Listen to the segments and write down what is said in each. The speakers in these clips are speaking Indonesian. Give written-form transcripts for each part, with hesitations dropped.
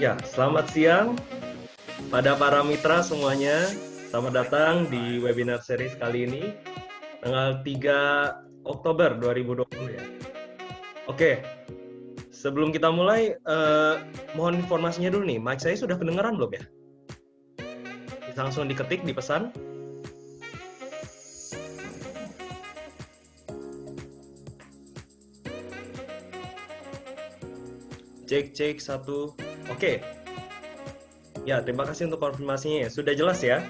Ya, selamat siang pada para mitra semuanya. Selamat datang di webinar series kali ini, tanggal 3 Oktober 2020 ya. Oke, sebelum kita mulai, mohon informasinya dulu nih, mic saya sudah kedengaran belum ya? Bisa langsung diketik di pesan. Cek 1. Oke. Ya, terima kasih untuk konfirmasinya. Sudah jelas ya?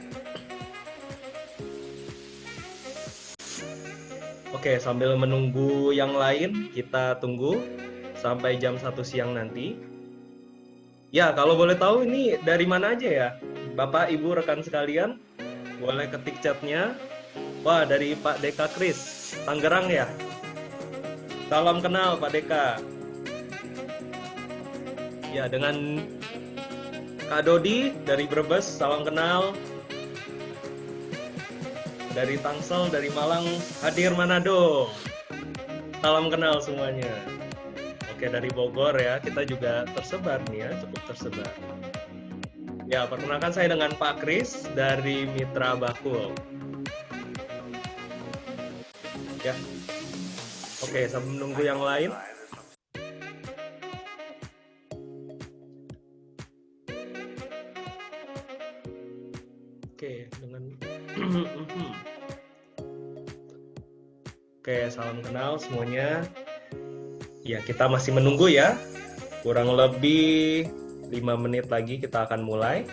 Oke, sambil menunggu yang lain, kita tunggu sampai jam 1 siang nanti. Ya, kalau boleh tahu ini dari mana aja ya? Bapak, Ibu, rekan sekalian, boleh ketik chatnya. Wah, dari Pak Deka Kris, Tangerang ya? Salam kenal Pak Deka. Ya, dengan Kak Dodi dari Brebes, salam kenal. Dari Tangsel, dari Malang, hadir Manado. Salam kenal semuanya. Oke, dari Bogor ya, kita juga tersebar nih ya, cukup tersebar. Ya, perkenalkan saya dengan Pak Kris dari Mitra Bakul. Ya. Oke, sambil menunggu yang lain. Oke, dengan Oke, salam kenal semuanya. Ya, kita masih menunggu ya. Kurang lebih 5 menit lagi kita akan mulai.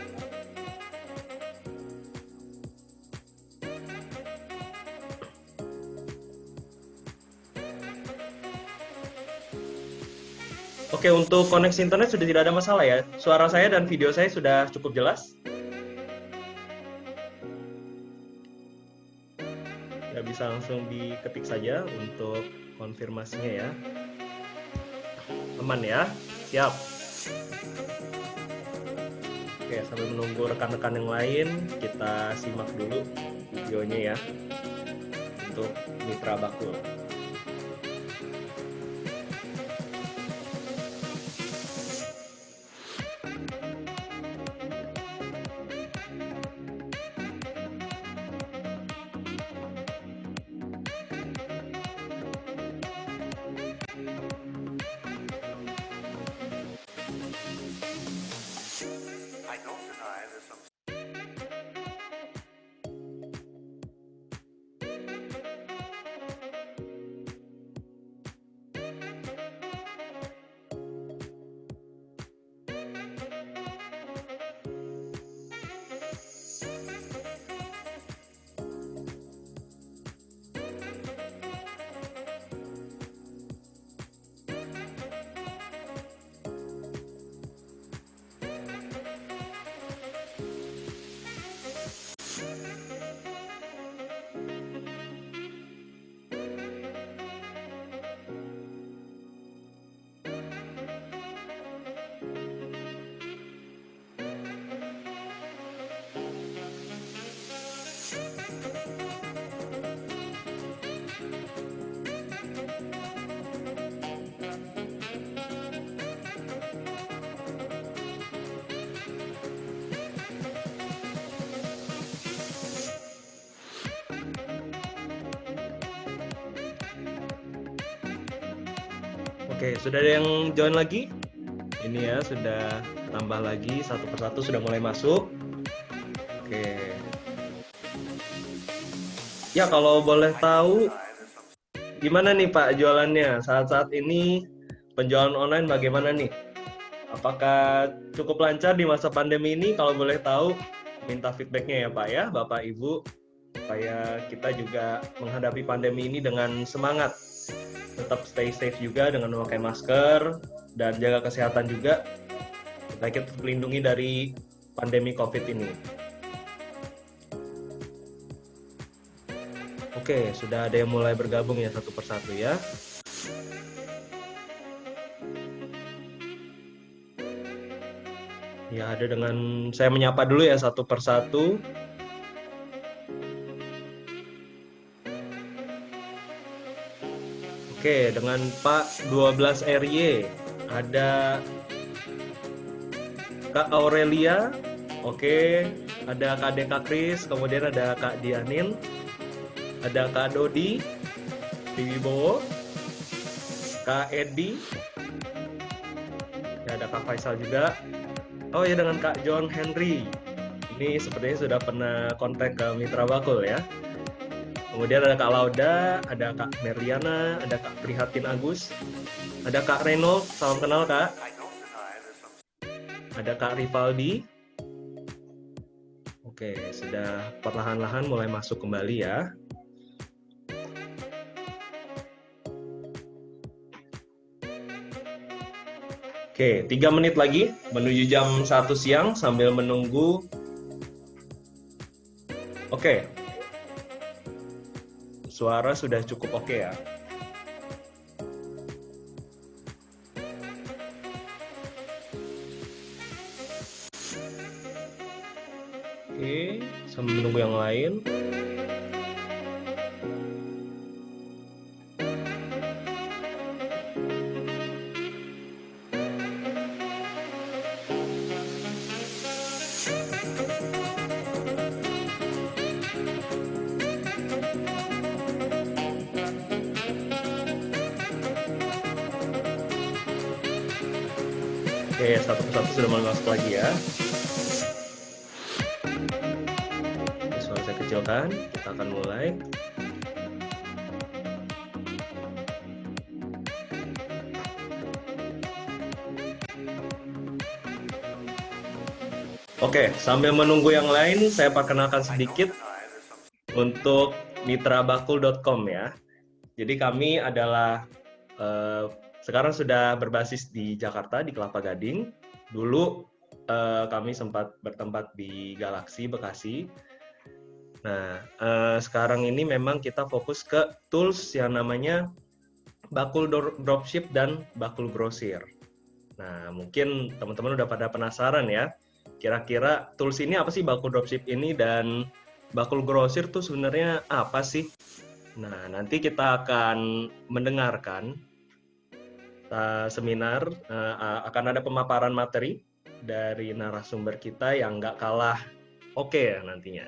Oke, untuk koneksi internet sudah tidak ada masalah ya. Suara saya dan video saya sudah cukup jelas. Ya, bisa langsung diketik saja untuk konfirmasinya ya. Aman ya? Siap. Oke, sambil menunggu rekan-rekan yang lain, kita simak dulu videonya ya untuk Mitra Bakul. Oke, sudah ada yang join lagi? Ini ya, sudah tambah lagi satu persatu sudah mulai masuk. Oke. Ya, kalau boleh tahu gimana nih Pak jualannya? Saat-saat ini penjualan online bagaimana nih? Apakah cukup lancar di masa pandemi ini? Kalau boleh tahu, minta feedbacknya ya Pak ya, Bapak Ibu, supaya kita juga menghadapi pandemi ini dengan semangat. Tetap stay safe juga dengan memakai masker dan jaga kesehatan juga supaya kita terlindungi dari pandemi COVID ini. Oke, sudah ada yang mulai bergabung ya satu persatu ya. Ya, ada dengan saya menyapa dulu ya satu persatu. Oke, dengan Pak 12 RY, ada Kak Aurelia, oke, ada Kak Deka Kris, kemudian ada Kak Dianin, ada Kak Dodi, Wibowo, Kak Edi, ya, ada Kak Faisal juga. Oh ya, dengan Kak John Henry. Ini sepertinya sudah pernah kontak ke Mitra Bakul ya. Kemudian ada Kak Lauda, ada Kak Merliana, ada Kak Prihatin Agus, ada Kak Reno, salam kenal Kak. Ada Kak Rivaldi. Oke, sudah perlahan-lahan mulai masuk kembali ya. Oke, 3 menit lagi menuju jam 1 siang sambil menunggu. Oke, suara sudah cukup oke ya. Oke, sambil menunggu yang lain. Oke, satu persatu sudah mulai masuk lagi ya. Suara saya kecilkan, kita akan mulai. Oke, sambil menunggu yang lain, saya perkenalkan sedikit untuk mitrabakul.com ya. Jadi kami adalah sekarang sudah berbasis di Jakarta, di Kelapa Gading. Dulu kami sempat bertempat di Galaxy, Bekasi. Nah, sekarang ini memang kita fokus ke tools yang namanya Bakul Dropship dan Bakul Grosir. Nah, mungkin teman-teman udah pada penasaran ya, kira-kira tools ini apa sih, Bakul Dropship ini, dan Bakul Grosir tuh sebenarnya apa sih? Nah, nanti kita akan mendengarkan seminar, akan ada pemaparan materi dari narasumber kita yang nggak kalah oke ya nantinya.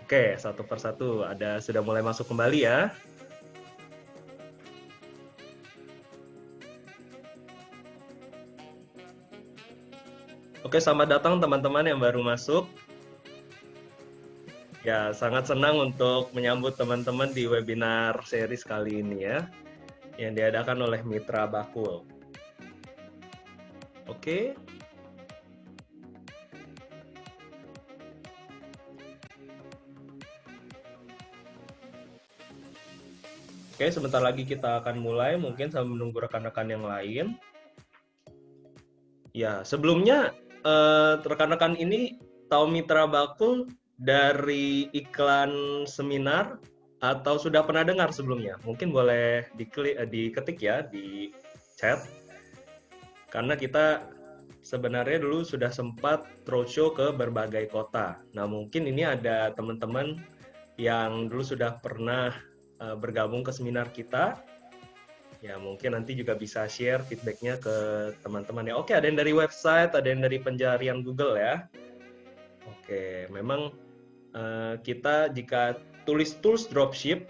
Oke, satu persatu sudah mulai masuk kembali ya. Oke, selamat datang teman-teman yang baru masuk. Ya, sangat senang untuk menyambut teman-teman di webinar series kali ini ya, yang diadakan oleh Mitra Bakul. Oke. Oke, sebentar lagi kita akan mulai, mungkin sambil menunggu rekan-rekan yang lain. Ya, sebelumnya rekan-rekan ini tahu Mitra Bakul dari iklan seminar atau sudah pernah dengar sebelumnya? Mungkin boleh diketik ya di chat. Karena kita sebenarnya dulu sudah sempat roadshow ke berbagai kota. Nah, mungkin ini ada teman-teman yang dulu sudah pernah bergabung ke seminar kita. Ya, mungkin nanti juga bisa share feedbacknya ke teman-teman ya. Oke, ada yang dari website, ada yang dari pencarian Google ya. Oke, memang kita jika tulis tools dropship,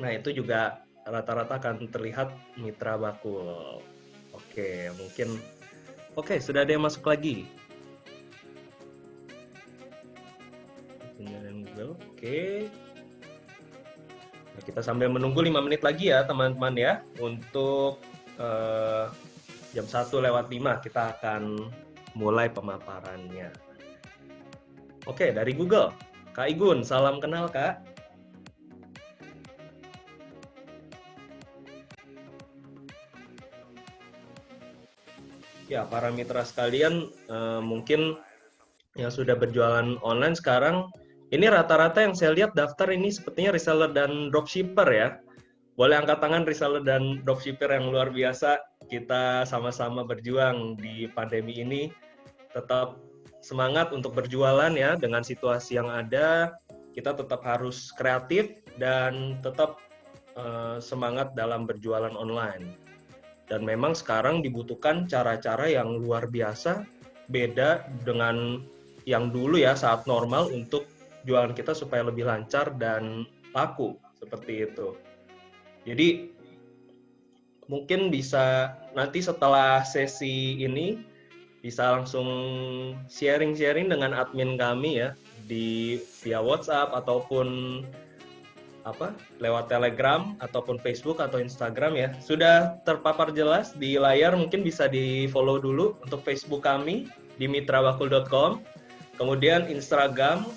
nah itu juga rata-rata akan terlihat Mitra Bakul. Oke, mungkin sudah ada yang masuk lagi. Pencarian Google, oke. Nah, kita sambil menunggu 5 menit lagi ya teman-teman ya, untuk jam 1:05 kita akan mulai pemaparannya. Oke, dari Google, Kak Igun, salam kenal Kak. Ya, para mitra sekalian, mungkin yang sudah berjualan online sekarang, ini rata-rata yang saya lihat daftar ini sepertinya reseller dan dropshipper ya. Boleh angkat tangan reseller dan dropshipper yang luar biasa. Kita sama-sama berjuang di pandemi ini. tetap semangat untuk berjualan ya dengan situasi yang ada. Kita tetap harus kreatif dan tetap semangat dalam berjualan online. Dan memang sekarang dibutuhkan cara-cara yang luar biasa, beda dengan yang dulu ya saat normal untuk jualan kita supaya lebih lancar dan laku seperti itu. Jadi mungkin bisa nanti setelah sesi ini bisa langsung sharing-sharing dengan admin kami ya di via WhatsApp ataupun lewat Telegram ataupun Facebook atau Instagram ya. Sudah terpapar jelas di layar, mungkin bisa di-follow dulu untuk Facebook kami di mitrabakul.com. Kemudian Instagram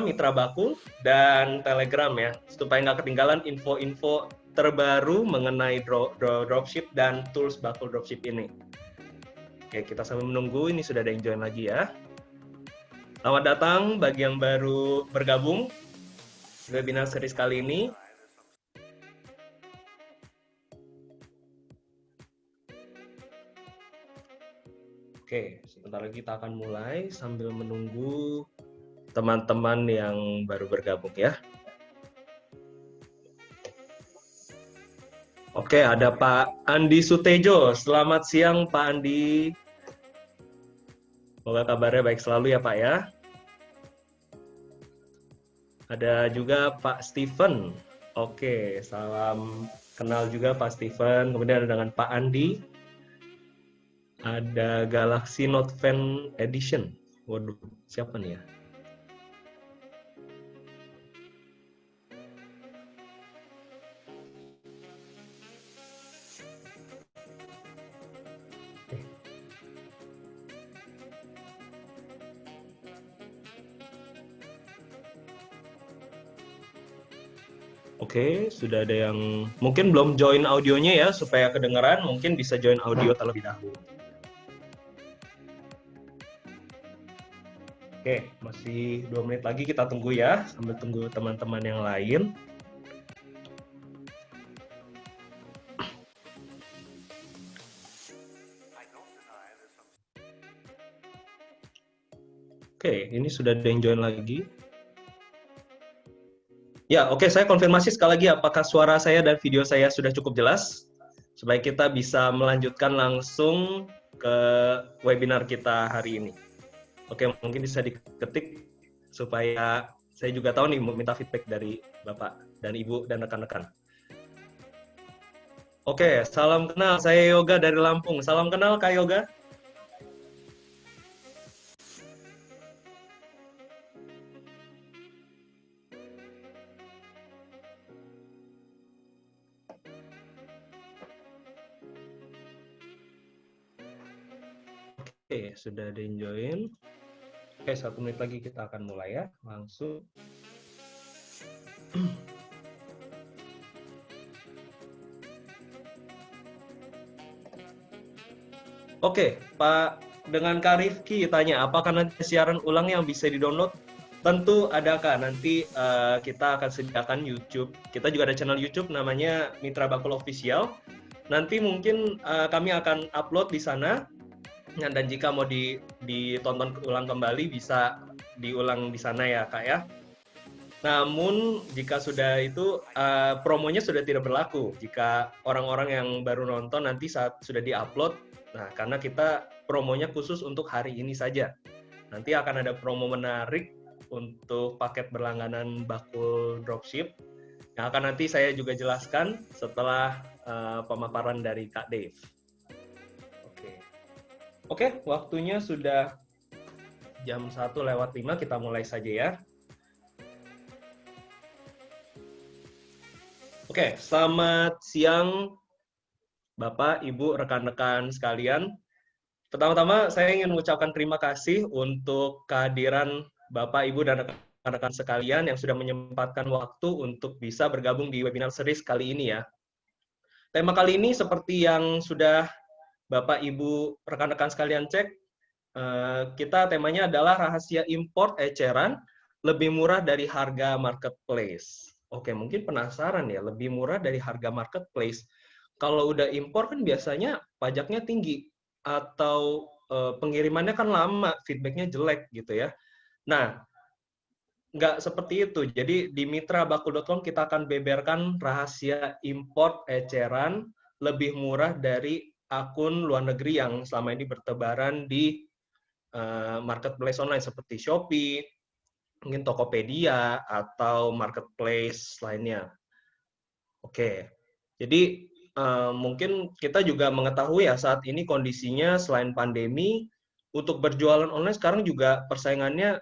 Mitra Bakul dan Telegram ya, supaya nggak ketinggalan info-info terbaru mengenai dropship dan tools Bakul Dropship ini. Oke, kita sambil menunggu, ini sudah ada yang join lagi ya. Selamat datang bagi yang baru bergabung webinar series kali ini. Oke, sebentar lagi kita akan mulai sambil menunggu teman-teman yang baru bergabung ya. Oke, ada Pak Andi Sutejo. Selamat siang Pak Andi. Semoga kabarnya baik selalu ya Pak ya. Ada juga Pak Steven. Oke, salam kenal juga Pak Steven. Kemudian ada dengan Pak Andi. Ada Galaxy Note 10 Edition. Waduh, siapa nih ya? Oke, sudah ada yang mungkin belum join audionya ya, supaya kedengeran, mungkin bisa join audio terlebih dahulu. Oke, masih 2 menit lagi kita tunggu ya, sambil tunggu teman-teman yang lain. Oke, ini sudah ada yang join lagi. Ya, oke, saya konfirmasi sekali lagi apakah suara saya dan video saya sudah cukup jelas, supaya kita bisa melanjutkan langsung ke webinar kita hari ini. Oke, mungkin bisa diketik supaya saya juga tahu nih minta feedback dari Bapak dan Ibu dan rekan-rekan. Oke, salam kenal. Saya Yoga dari Lampung. Salam kenal Kak Yoga. Oke, sudah ada yang join. Oke, 1 menit lagi kita akan mulai ya, langsung. Oke, Pak, dengan Kak Rifki tanya, apakah nanti siaran ulang yang bisa di-download? Tentu ada Kak, nanti kita akan sediakan YouTube. Kita juga ada channel YouTube namanya Mitra Bakul Official. Nanti mungkin kami akan upload di sana. Dan jika mau ditonton ulang kembali, bisa diulang di sana ya Kak ya. Namun jika sudah itu promonya sudah tidak berlaku. Jika orang-orang yang baru nonton nanti saat sudah diupload, nah karena kita promonya khusus untuk hari ini saja. Nanti akan ada promo menarik untuk paket berlangganan Bakul Dropship yang akan nanti saya juga jelaskan setelah pemaparan dari Kak Dave. Oke, waktunya sudah jam 1:05, kita mulai saja ya. Oke, selamat siang Bapak, Ibu, rekan-rekan sekalian. Pertama-tama saya ingin mengucapkan terima kasih untuk kehadiran Bapak, Ibu, dan rekan-rekan sekalian yang sudah menyempatkan waktu untuk bisa bergabung di webinar series kali ini ya. Tema kali ini seperti yang sudah Bapak, Ibu, rekan-rekan sekalian cek, kita temanya adalah rahasia import eceran lebih murah dari harga marketplace. Oke, mungkin penasaran ya, lebih murah dari harga marketplace. Kalau udah impor kan biasanya pajaknya tinggi, atau pengirimannya kan lama, feedbacknya jelek gitu ya. Nah, nggak seperti itu. Jadi di mitrabakul.com kita akan beberkan rahasia import eceran lebih murah dari akun luar negeri yang selama ini bertebaran di marketplace online seperti Shopee, mungkin Tokopedia, atau marketplace lainnya. Oke, jadi mungkin kita juga mengetahui ya saat ini kondisinya selain pandemi, untuk berjualan online sekarang juga persaingannya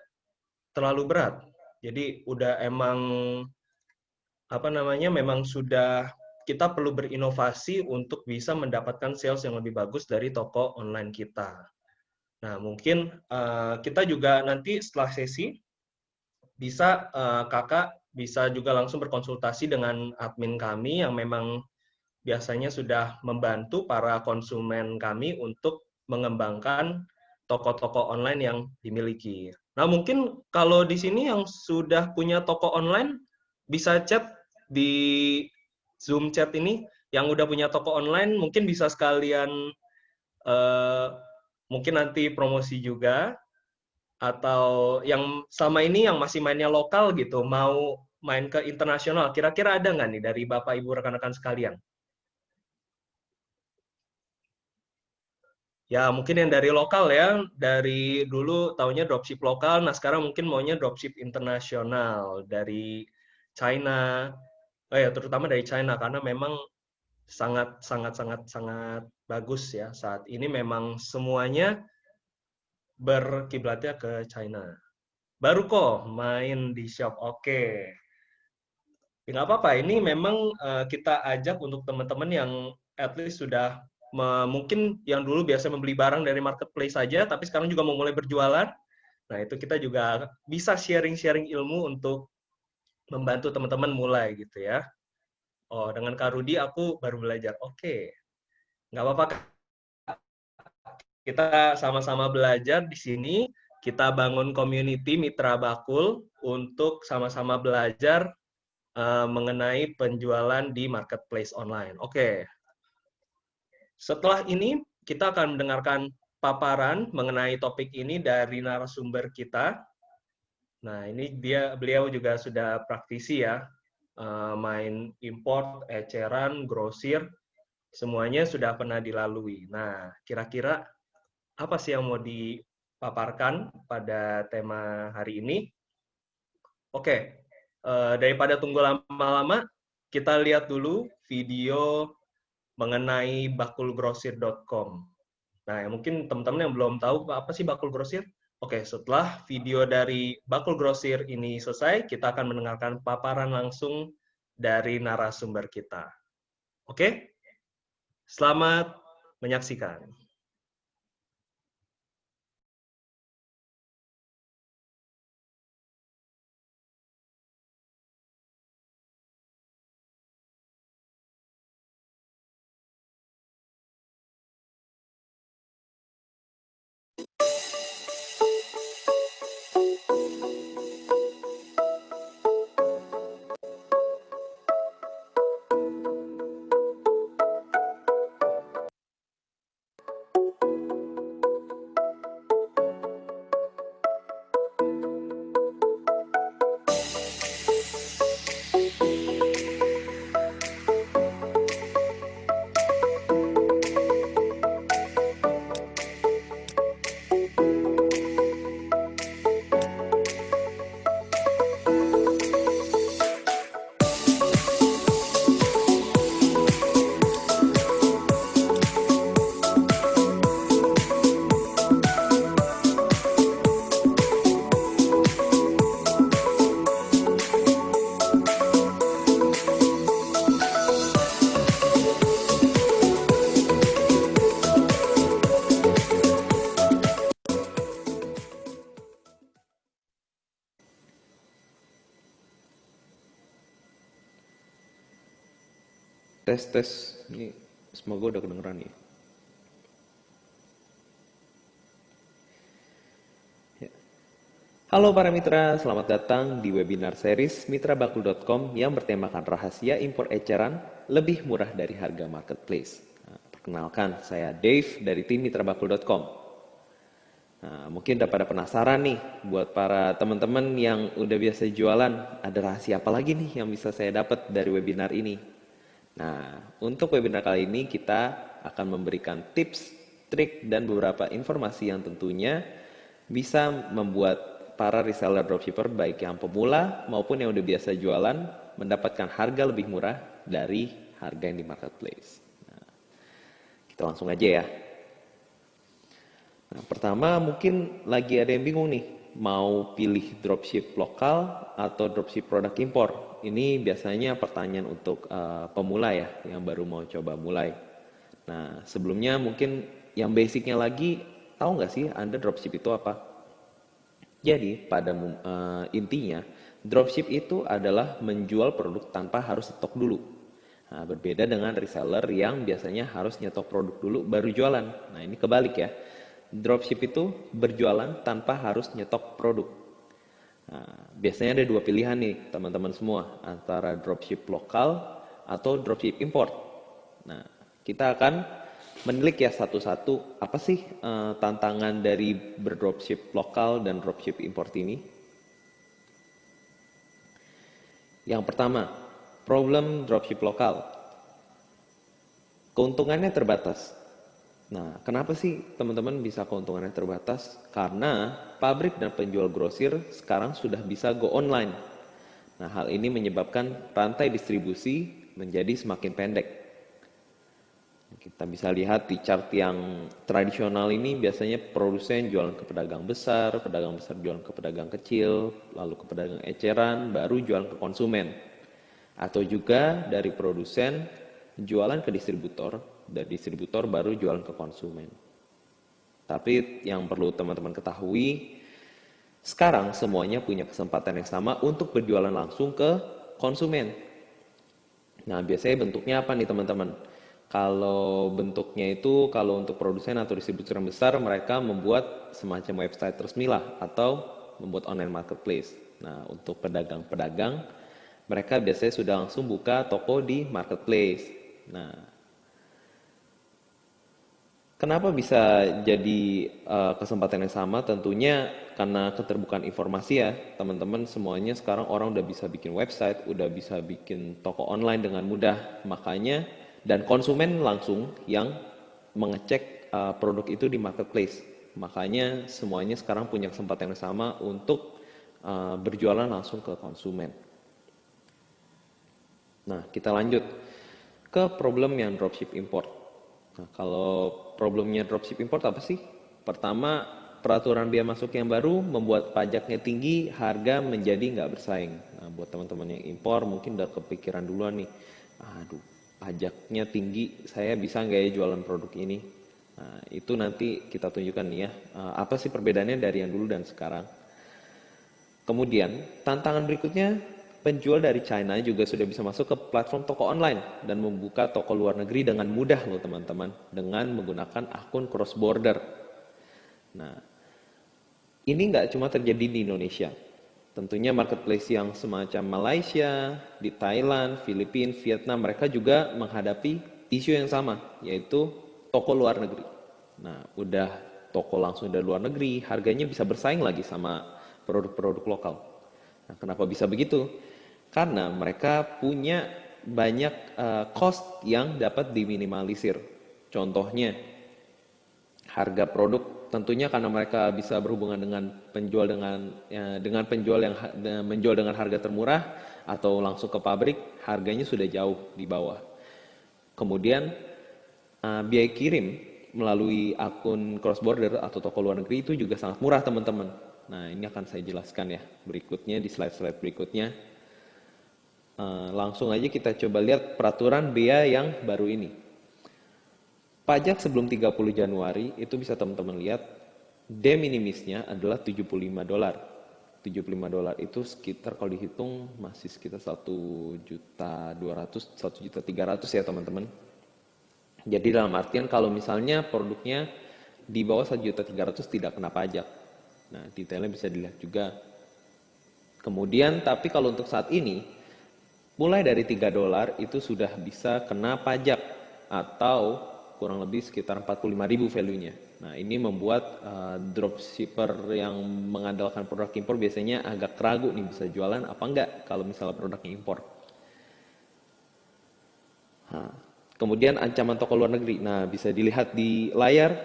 terlalu berat. Jadi udah emang apa namanya memang sudah kita perlu berinovasi untuk bisa mendapatkan sales yang lebih bagus dari toko online kita. Nah, mungkin kita juga nanti setelah sesi bisa kakak bisa juga langsung berkonsultasi dengan admin kami yang memang biasanya sudah membantu para konsumen kami untuk mengembangkan toko-toko online yang dimiliki. Nah, mungkin kalau di sini yang sudah punya toko online bisa chat di Zoom chat ini, yang udah punya toko online mungkin bisa sekalian eh, mungkin nanti promosi juga, atau yang sama ini yang masih mainnya lokal gitu, mau main ke internasional, kira-kira ada nggak nih dari Bapak Ibu rekan-rekan sekalian? Ya, mungkin yang dari lokal ya, dari dulu taunya dropship lokal, nah sekarang mungkin maunya dropship internasional, dari China, ya terutama dari China, karena memang sangat, sangat, sangat, sangat bagus ya, saat ini memang semuanya berkiblatnya ke China. Baru kok main di shop, oke. Ya, nggak apa-apa, ini memang kita ajak untuk teman-teman yang at least sudah mungkin yang dulu biasa membeli barang dari marketplace saja, tapi sekarang juga mau mulai berjualan. Nah, itu kita juga bisa sharing-sharing ilmu untuk membantu teman-teman mulai gitu ya. Oh, dengan Kak Rudi aku baru belajar. Oke, nggak apa-apa, Kak. Kita sama-sama belajar di sini. Kita bangun community Mitra Bakul untuk sama-sama belajar mengenai penjualan di marketplace online. Oke, setelah ini kita akan mendengarkan paparan mengenai topik ini dari narasumber kita. Nah, ini beliau juga sudah praktisi ya, main import, eceran, grosir, semuanya sudah pernah dilalui. Nah, kira-kira apa sih yang mau dipaparkan pada tema hari ini? Oke, daripada tunggu lama-lama, kita lihat dulu video mengenai bakulgrosir.com. Nah, mungkin teman-teman yang belum tahu apa sih Bakul Grosir? Oke, setelah video dari Bakul Grosir ini selesai, kita akan mendengarkan paparan langsung dari narasumber kita. Oke? Selamat menyaksikan. Tes tes, ini semoga udah kedengeran ya. Ya. Halo para mitra, selamat datang di webinar series mitrabakul.com yang bertemakan rahasia impor eceran lebih murah dari harga marketplace. Nah, perkenalkan, saya Dave dari tim mitrabakul.com. Nah, mungkin udah pada penasaran nih buat para teman-teman yang udah biasa jualan, ada rahasia apa lagi nih yang bisa saya dapat dari webinar ini? Nah, untuk webinar kali ini kita akan memberikan tips, trik, dan beberapa informasi yang tentunya bisa membuat para reseller dropshipper baik yang pemula maupun yang udah biasa jualan mendapatkan harga lebih murah dari harga yang di marketplace. Nah, kita langsung aja ya. Nah, pertama mungkin lagi ada yang bingung nih, mau pilih dropship lokal atau dropship produk impor. Ini biasanya pertanyaan untuk pemula ya, yang baru mau coba mulai. Nah, sebelumnya mungkin yang basicnya lagi, tahu nggak sih Anda dropship itu apa? Jadi pada intinya, dropship itu adalah menjual produk tanpa harus stok dulu. Nah, berbeda dengan reseller yang biasanya harus nyetok produk dulu baru jualan. Nah, ini kebalik ya. Dropship itu berjualan tanpa harus nyetok produk. Nah, biasanya ada dua pilihan nih teman-teman semua, antara dropship lokal atau dropship import. Nah, kita akan menilik ya satu-satu apa sih tantangan dari berdropship lokal dan dropship import ini. Yang pertama, problem dropship lokal. Keuntungannya terbatas. Nah, kenapa sih teman-teman bisa keuntungannya terbatas? Karena pabrik dan penjual grosir sekarang sudah bisa go online. Nah, hal ini menyebabkan rantai distribusi menjadi semakin pendek. Kita bisa lihat di chart yang tradisional ini biasanya produsen jualan ke pedagang besar jualan ke pedagang kecil, lalu ke pedagang eceran, baru jualan ke konsumen. Atau juga dari produsen jualan ke distributor, dan distributor baru jualan ke konsumen. Tapi yang perlu teman-teman ketahui, sekarang semuanya punya kesempatan yang sama untuk berjualan langsung ke konsumen. Nah, biasanya bentuknya apa nih teman-teman? Kalau bentuknya itu, kalau untuk produsen atau distributor yang besar, mereka membuat semacam website resmi lah, atau membuat online marketplace. Nah, untuk pedagang-pedagang, mereka biasanya sudah langsung buka toko di marketplace. Nah, kenapa bisa jadi kesempatan yang sama? Tentunya karena keterbukaan informasi ya, teman-teman semuanya sekarang orang udah bisa bikin website, udah bisa bikin toko online dengan mudah. Makanya, dan konsumen langsung yang mengecek produk itu di marketplace. Makanya semuanya sekarang punya kesempatan yang sama untuk berjualan langsung ke konsumen. Nah, kita lanjut ke problem yang dropship import. Nah, kalau problemnya dropship import apa sih? Pertama, peraturan biaya masuk yang baru membuat pajaknya tinggi, harga menjadi nggak bersaing. Nah, buat teman-teman yang impor mungkin udah kepikiran duluan nih, aduh, pajaknya tinggi, saya bisa nggak ya jualan produk ini? Nah, itu nanti kita tunjukkan nih ya, apa sih perbedaannya dari yang dulu dan sekarang. Kemudian, tantangan berikutnya, penjual dari China juga sudah bisa masuk ke platform toko online dan membuka toko luar negeri dengan mudah loh teman-teman, dengan menggunakan akun cross border. Nah, ini nggak cuma terjadi di Indonesia. Tentunya marketplace yang semacam Malaysia, di Thailand, Filipina, Vietnam, mereka juga menghadapi isu yang sama, yaitu toko luar negeri. Nah, udah toko langsung dari luar negeri, harganya bisa bersaing lagi sama produk-produk lokal. Nah, kenapa bisa begitu? Karena mereka punya banyak cost yang dapat diminimalisir. Contohnya, harga produk tentunya karena mereka bisa berhubungan dengan penjual dengan penjual yang menjual dengan harga termurah atau langsung ke pabrik, harganya sudah jauh di bawah. Kemudian biaya kirim melalui akun cross border atau toko luar negeri itu juga sangat murah teman-teman. Nah, ini akan saya jelaskan ya berikutnya di slide-slide berikutnya. Langsung aja kita coba lihat peraturan bea yang baru ini. Pajak sebelum 30 Januari itu bisa teman-teman lihat de minimisnya adalah $75. $75 itu sekitar kalau dihitung masih sekitar 1.200.000, 1.300.000 ya teman-teman. Jadi dalam artian kalau misalnya produknya di bawah 1.300.000 tidak kena pajak. Nah, detailnya bisa dilihat juga. Kemudian tapi kalau untuk saat ini mulai dari $3 itu sudah bisa kena pajak atau kurang lebih sekitar 45.000 value-nya. Nah, ini membuat dropshipper yang mengandalkan produk impor biasanya agak ragu nih bisa jualan apa enggak kalau misalnya produknya impor. Nah, kemudian ancaman toko luar negeri. Nah, bisa dilihat di layar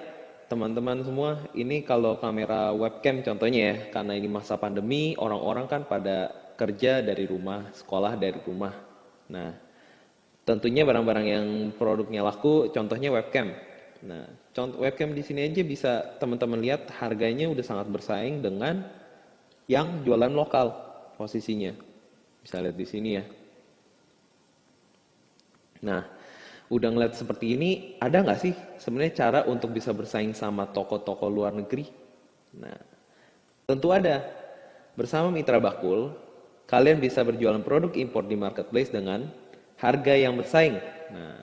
teman-teman semua. Ini kalau kamera webcam contohnya ya, karena ini masa pandemi, orang-orang kan pada kerja dari rumah, sekolah dari rumah. Nah, tentunya barang-barang yang produknya laku, contohnya webcam. Nah, contoh webcam di sini aja bisa teman-teman lihat harganya udah sangat bersaing dengan yang jualan lokal posisinya. Bisa lihat di sini ya. Nah, udah ngeliat seperti ini, ada nggak sih sebenarnya cara untuk bisa bersaing sama toko-toko luar negeri? Nah, tentu ada. Bersama Mitra Bakul, kalian bisa berjualan produk impor di marketplace dengan harga yang bersaing. Nah,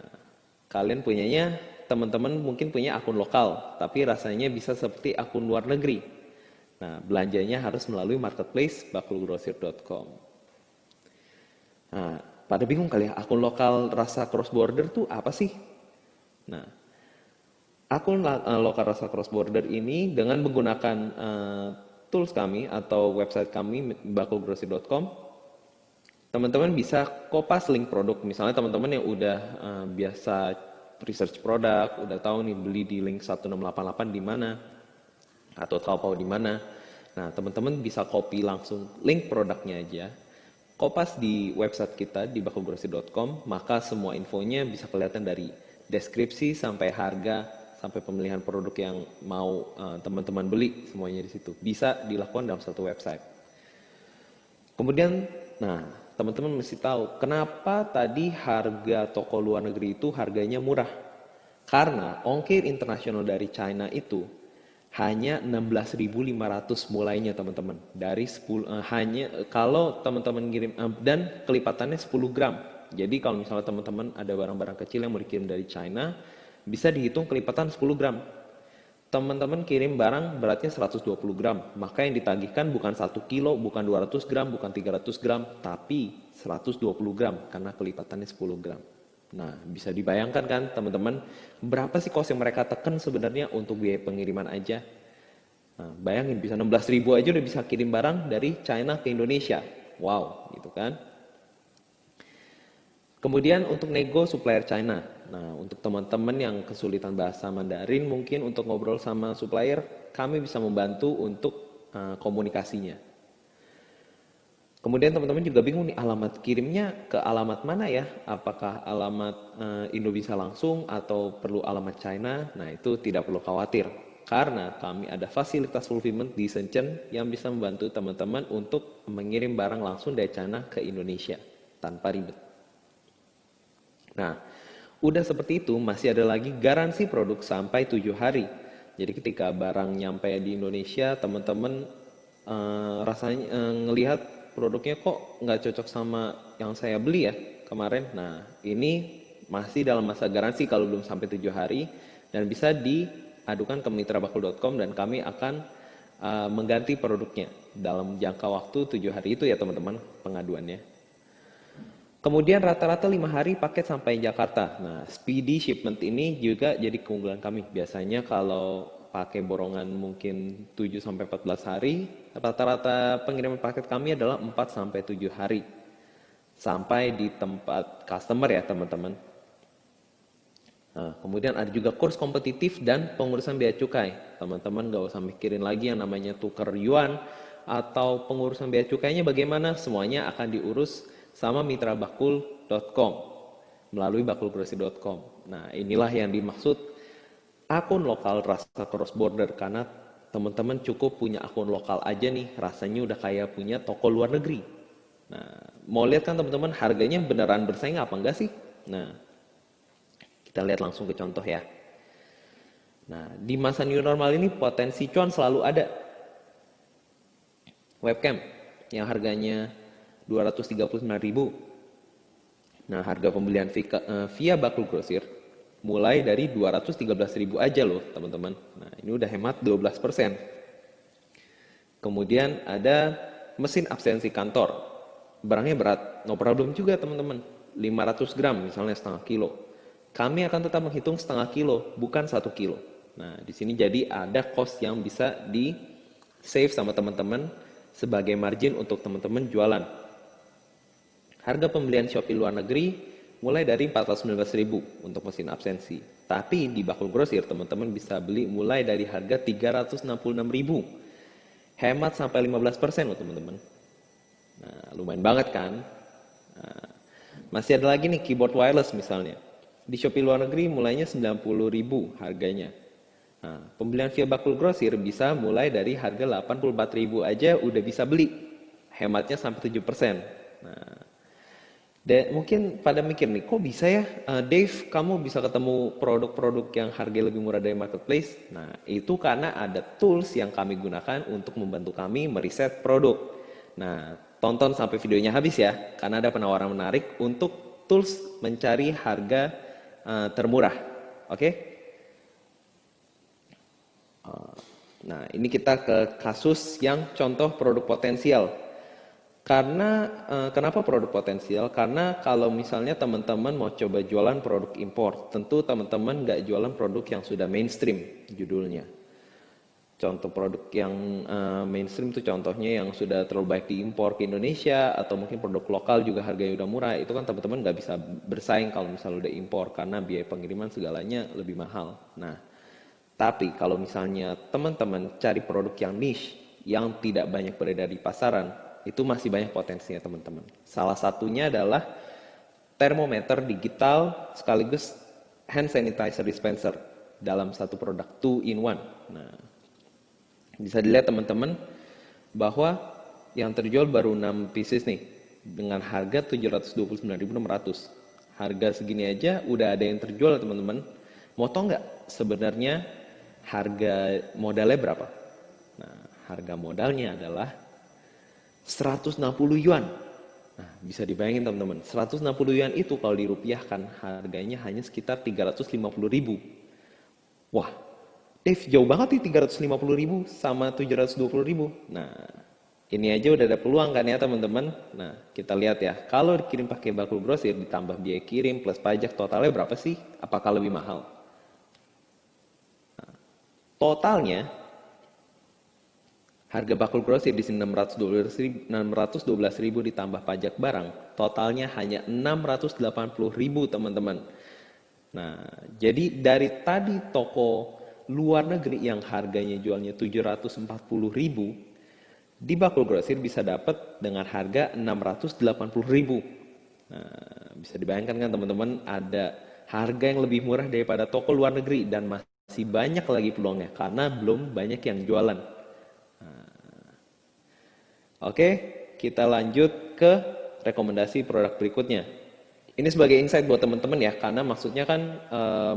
kalian punyanya, teman-teman mungkin punya akun lokal, tapi rasanya bisa seperti akun luar negeri. Nah, belanjanya harus melalui marketplace bakulgrosir.com. Nah, pada bingung kali ya, akun lokal rasa cross border tuh apa sih? Nah, akun lokal rasa cross border ini dengan menggunakan tools kami atau website kami bakulgrosir.com, teman-teman bisa kopas link produk. Misalnya teman-teman yang udah biasa research produk, udah tahu nih beli di link 1688 di mana atau Taobao di mana. Nah, teman-teman bisa copy langsung link produknya aja. Kopas di website kita di bakulgrosir.com, maka semua infonya bisa kelihatan dari deskripsi sampai harga, sampai pemilihan produk yang mau teman-teman beli, semuanya di situ. Bisa dilakukan dalam satu website. Kemudian, nah, teman-teman mesti tahu kenapa tadi harga toko luar negeri itu harganya murah. Karena ongkir internasional dari China itu hanya 16.500 mulainya teman-teman. Dari 10 hanya kalau teman-teman kirim dan kelipatannya 10 gram. Jadi kalau misalnya teman-teman ada barang-barang kecil yang mau dikirim dari China, bisa dihitung kelipatan 10 gram. Teman-teman kirim barang beratnya 120 gram, maka yang ditagihkan bukan 1 kilo, bukan 200 gram, bukan 300 gram, tapi 120 gram karena kelipatannya 10 gram. Nah, bisa dibayangkan kan teman-teman, berapa sih cost yang mereka tekan sebenarnya untuk biaya pengiriman aja. Nah, bayangin bisa 16.000 aja udah bisa kirim barang dari China ke Indonesia. Wow, gitu kan. Kemudian untuk nego supplier China. Nah, untuk teman-teman yang kesulitan bahasa Mandarin mungkin untuk ngobrol sama supplier, kami bisa membantu untuk komunikasinya. Kemudian teman-teman juga bingung nih alamat kirimnya ke alamat mana ya? Apakah alamat Indonesia langsung atau perlu alamat China? Nah, itu tidak perlu khawatir. Karena kami ada fasilitas fulfillment di Shenzhen yang bisa membantu teman-teman untuk mengirim barang langsung dari China ke Indonesia tanpa ribet. Nah, udah seperti itu masih ada lagi garansi produk sampai 7 hari. Jadi ketika barang nyampe di Indonesia, teman-teman rasanya ngelihat produknya kok nggak cocok sama yang saya beli ya kemarin. Nah, ini masih dalam masa garansi kalau belum sampai 7 hari dan bisa diadukan ke mitrabakul.com dan kami akan mengganti produknya dalam jangka waktu 7 hari itu ya teman-teman pengaduannya. Kemudian rata-rata 5 hari paket sampai Jakarta. Nah, speedy shipment ini juga jadi keunggulan kami. Biasanya kalau pakai borongan mungkin 7-14 hari, rata-rata pengiriman paket kami adalah 4-7 hari. Sampai di tempat customer ya teman-teman. Nah, kemudian ada juga kurs kompetitif dan pengurusan biaya cukai. Teman-teman gak usah mikirin lagi yang namanya tuker yuan atau pengurusan biaya cukainya bagaimana, semuanya akan diurus sama mitrabakul.com melalui bakulgrosir.com. Nah, inilah yang dimaksud akun lokal rasa cross border karena teman-teman cukup punya akun lokal aja nih, rasanya udah kayak punya toko luar negeri. Nah, mau lihat kan teman-teman harganya beneran bersaing apa enggak sih? Nah, kita lihat langsung ke contoh ya. Nah, di masa new normal ini potensi cuan selalu ada. Webcam yang harganya 239.000. Nah, harga pembelian via Bakul Grosir mulai dari 213.000 aja loh, teman-teman. Nah, ini udah hemat 12%. Kemudian ada mesin absensi kantor. Barangnya berat, no problem juga, teman-teman. 500 gram misalnya setengah kilo. kami akan tetap menghitung setengah kilo, bukan 1 kilo. Nah, di sini jadi ada cost yang bisa di save sama teman-teman sebagai margin untuk teman-teman jualan. Harga pembelian Shopee luar negeri mulai dari 419.000 untuk mesin absensi. Tapi di Bakul Grosir teman-teman bisa beli mulai dari harga 366.000. Hemat sampai 15% loh teman-teman. Nah, lumayan banget kan? Nah, masih ada lagi nih keyboard wireless misalnya. Di Shopee luar negeri mulainya 90.000 harganya. Nah, pembelian via Bakul Grosir bisa mulai dari harga 84.000 aja udah bisa beli. Hematnya sampai 7%. Nah, dan mungkin pada mikir nih, kok bisa ya Dave, kamu bisa ketemu produk-produk yang harga lebih murah dari marketplace? Nah, itu karena ada tools yang kami gunakan untuk membantu kami meriset produk. Nah, tonton sampai videonya habis ya, karena ada penawaran menarik untuk tools mencari harga termurah. Oke? Nah, ini kita ke kasus yang contoh produk potensial. Karena kenapa produk potensial? Karena kalau misalnya teman-teman mau coba jualan produk impor, tentu teman-teman nggak jualan produk yang sudah mainstream judulnya. Contoh produk yang mainstream itu contohnya yang sudah terlalu baik diimpor ke Indonesia, atau mungkin produk lokal juga harganya udah murah. Itu kan teman-teman nggak bisa bersaing kalau misalnya udah impor karena biaya pengiriman segalanya lebih mahal. Nah, tapi kalau misalnya teman-teman cari produk yang niche, yang tidak banyak beredar di pasaran, itu masih banyak potensinya teman-teman. Salah satunya adalah termometer digital sekaligus hand sanitizer dispenser dalam satu produk 2-in-1. Nah, bisa dilihat teman-teman bahwa yang terjual baru 6 pieces nih dengan harga 729.600. Harga segini aja udah ada yang terjual teman-teman. Mau tau nggak sebenarnya harga modalnya berapa? Nah, harga modalnya adalah 160 yuan. Nah, bisa dibayangin teman-teman, 160 yuan itu kalau dirupiahkan harganya hanya sekitar 350.000. Wah, Dave, jauh banget nih 350.000 sama 720.000. Nah, ini aja udah ada peluang kan ya teman-teman. Nah, kita lihat ya, kalau dikirim pakai Bakul Grosir ditambah biaya kirim plus pajak, totalnya berapa sih? Apakah lebih mahal? Nah, totalnya harga Bakul Grosir di sini 612.000 ditambah pajak barang, totalnya hanya 680.000 teman-teman. Nah, jadi dari tadi toko luar negeri yang harganya jualnya 740.000, di Bakul Grosir bisa dapat dengan harga 680.000. Nah, bisa dibayangkan kan teman-teman, ada harga yang lebih murah daripada toko luar negeri dan masih banyak lagi peluangnya karena belum banyak yang jualan. Oke, kita lanjut ke rekomendasi produk berikutnya. Ini sebagai insight buat teman-teman ya, karena maksudnya kan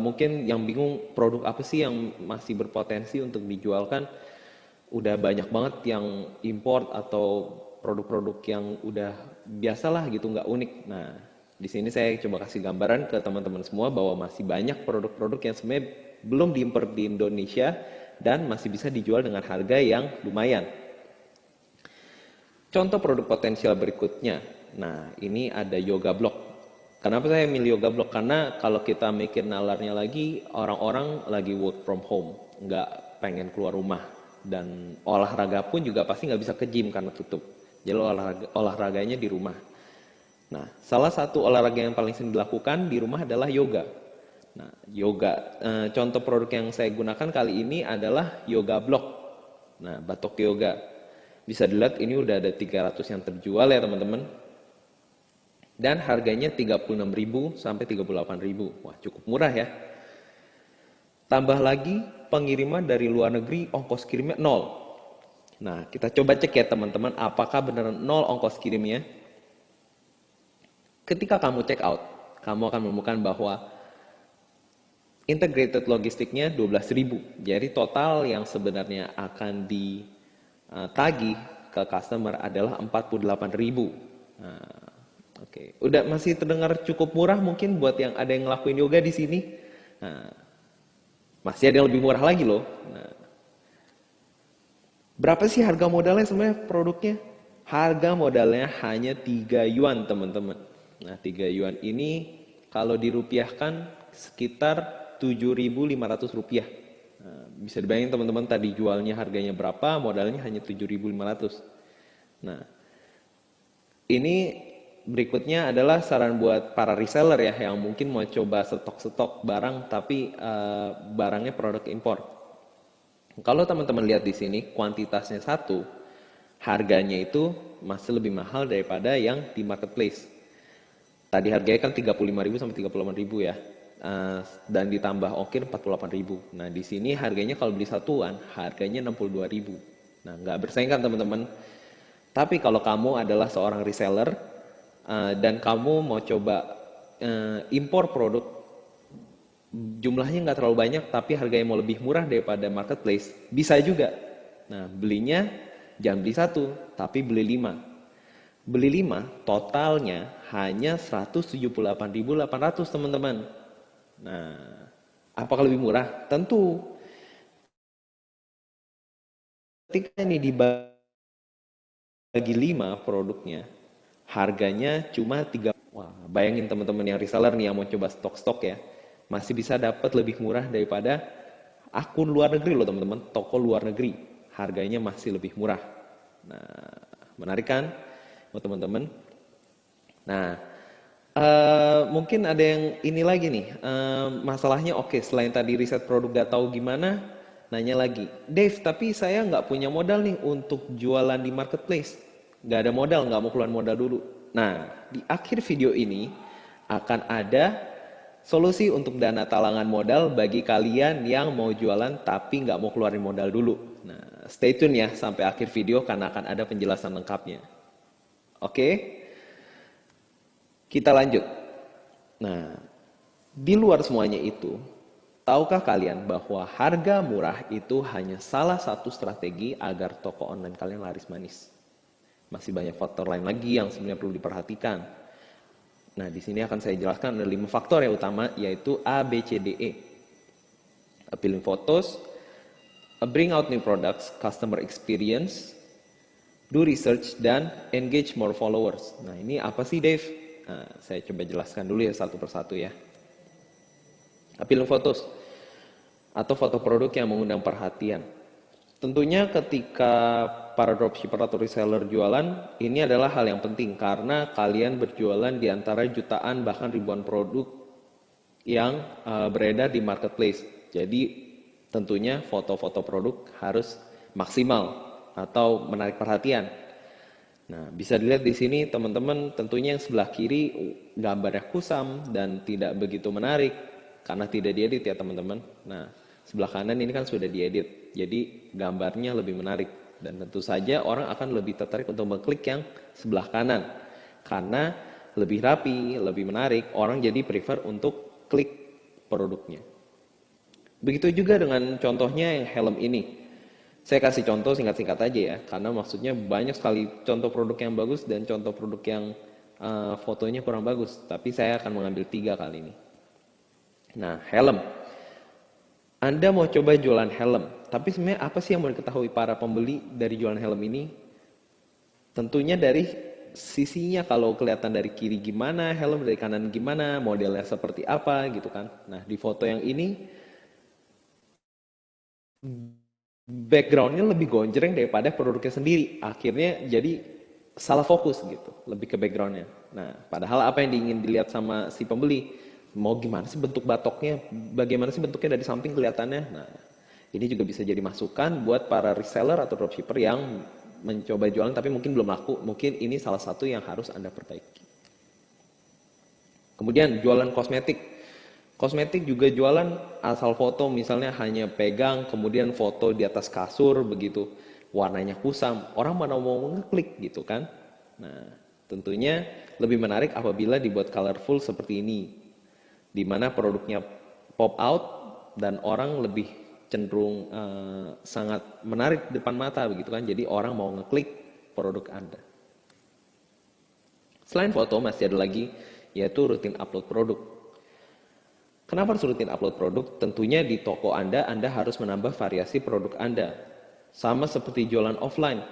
mungkin yang bingung produk apa sih yang masih berpotensi untuk dijualkan. Udah banyak banget yang import atau produk-produk yang udah biasalah gitu, nggak unik. Nah, di sini saya coba kasih gambaran ke teman-teman semua bahwa masih banyak produk-produk yang sebenarnya belum diimpor di Indonesia dan masih bisa dijual dengan harga yang lumayan. Contoh produk potensial berikutnya. Nah, ini ada Yoga Block. Kenapa saya milih Yoga Block? Karena kalau kita mikir nalarnya lagi, orang-orang lagi work from home, nggak pengen keluar rumah. Dan olahraga pun juga pasti nggak bisa ke gym karena tutup. Jadi olahraganya di rumah. Nah, salah satu olahraga yang paling sering dilakukan di rumah adalah yoga. Nah, yoga. Contoh produk yang saya gunakan kali ini adalah Yoga Block. Nah, batok yoga. Bisa dilihat ini udah ada 300 yang terjual ya teman-teman. Dan harganya 36.000 sampai 38.000. Wah, cukup murah ya. Tambah lagi pengiriman dari luar negeri, ongkos kirimnya 0. Nah, kita coba cek ya teman-teman, apakah beneran 0 ongkos kirimnya. Ketika kamu check out, kamu akan menemukan bahwa integrated logistiknya 12.000. Jadi total yang sebenarnya akan ditagih ke customer adalah 48.000. Nah, oke. Udah masih terdengar cukup murah mungkin buat yang ada yang ngelakuin yoga di sini. Nah, masih ada yang lebih murah lagi loh. Nah, berapa sih harga modalnya sebenarnya produknya? Harga modalnya hanya 3 yuan teman-teman. Nah, 3 yuan ini kalau dirupiahkan sekitar Rp7.500. Nah, bisa dibayangin teman-teman tadi jualnya harganya berapa, modalnya hanya 7.500. Nah, ini berikutnya adalah saran buat para reseller ya yang mungkin mau coba stok-stok barang tapi barangnya produk impor. Kalau teman-teman lihat di sini kuantitasnya satu, harganya itu masih lebih mahal daripada yang di marketplace. Tadi harganya kan 35.000 sampai 38.000 ya. Dan ditambah ongkir 48.000. Nah, di sini harganya kalau beli satuan harganya 62.000. Nah, nggak bersaing kan teman-teman? Tapi kalau kamu adalah seorang reseller dan kamu mau coba impor produk jumlahnya nggak terlalu banyak tapi harganya mau lebih murah daripada marketplace, bisa juga. Nah, belinya jangan beli satu, tapi beli 5. Beli 5 totalnya hanya 178.800 teman-teman. Nah, apakah lebih murah? Tentu. Ketika ini dibagi 5 produknya, harganya cuma 3. Wah, bayangin teman-teman yang reseller nih yang mau coba stok-stok ya, masih bisa dapat lebih murah daripada akun luar negeri loh teman-teman, toko luar negeri. Harganya masih lebih murah. Nah, menarik kan buat teman-teman? Nah, mungkin ada yang ini lagi nih, masalahnya oke, selain tadi riset produk gak tahu gimana, nanya lagi, Dave, tapi saya nggak punya modal nih untuk jualan di marketplace, nggak ada modal, nggak mau keluar modal dulu. Nah, di akhir video ini akan ada solusi untuk dana talangan modal bagi kalian yang mau jualan tapi nggak mau keluarin modal dulu. Nah, stay tune ya sampai akhir video karena akan ada penjelasan lengkapnya. Oke, kita lanjut. Nah, di luar semuanya itu, tahukah kalian bahwa harga murah itu hanya salah satu strategi agar toko online kalian laris manis? Masih banyak faktor lain lagi yang sebenarnya perlu diperhatikan. Nah, di sini akan saya jelaskan ada 5 faktor yang utama, yaitu A, B, C, D, E. Appealing photos, bring out new products, customer experience, do research, dan engage more followers. Nah, ini apa sih, Dave? Nah, saya coba jelaskan dulu ya satu persatu ya. Appealing photos atau foto produk yang mengundang perhatian. Tentunya ketika para dropshipper atau reseller jualan, ini adalah hal yang penting karena kalian berjualan di antara jutaan bahkan ribuan produk yang beredar di marketplace. Jadi tentunya foto-foto produk harus maksimal atau menarik perhatian. Nah, bisa dilihat di sini teman-teman, tentunya yang sebelah kiri gambarnya kusam dan tidak begitu menarik karena tidak diedit ya teman-teman. Nah, sebelah kanan ini kan sudah diedit, jadi gambarnya lebih menarik dan tentu saja orang akan lebih tertarik untuk mengklik yang sebelah kanan karena lebih rapi, lebih menarik, orang jadi prefer untuk klik produknya. Begitu juga dengan contohnya yang helm ini. Saya kasih contoh singkat-singkat aja ya, karena maksudnya banyak sekali contoh produk yang bagus dan contoh produk yang fotonya kurang bagus. Tapi saya akan mengambil 3 kali ini. Nah, helm. Anda mau coba jualan helm, tapi sebenarnya apa sih yang mau diketahui para pembeli dari jualan helm ini? Tentunya dari sisinya, kalau kelihatan dari kiri gimana, helm dari kanan gimana, modelnya seperti apa gitu kan. Nah, di foto yang ini backgroundnya lebih gonjreng daripada produknya sendiri, akhirnya jadi salah fokus gitu, lebih ke backgroundnya. Nah, padahal apa yang diingin dilihat sama si pembeli, mau gimana sih bentuk batoknya, bagaimana sih bentuknya dari samping kelihatannya. Nah, ini juga bisa jadi masukan buat para reseller atau dropshipper yang mencoba jualan tapi mungkin belum laku, mungkin ini salah satu yang harus Anda perbaiki. Kemudian jualan kosmetik. Kosmetik juga jualan asal foto, misalnya hanya pegang kemudian foto di atas kasur begitu, warnanya kusam, orang mana mau ngeklik gitu kan. Nah, tentunya lebih menarik apabila dibuat colorful seperti ini, di mana produknya pop out dan orang lebih cenderung sangat menarik di depan mata begitu kan, jadi orang mau ngeklik produk Anda. Selain foto masih ada lagi, yaitu rutin upload produk. Kenapa harus rutin upload produk? Tentunya di toko Anda harus menambah variasi produk Anda. Sama seperti jualan offline.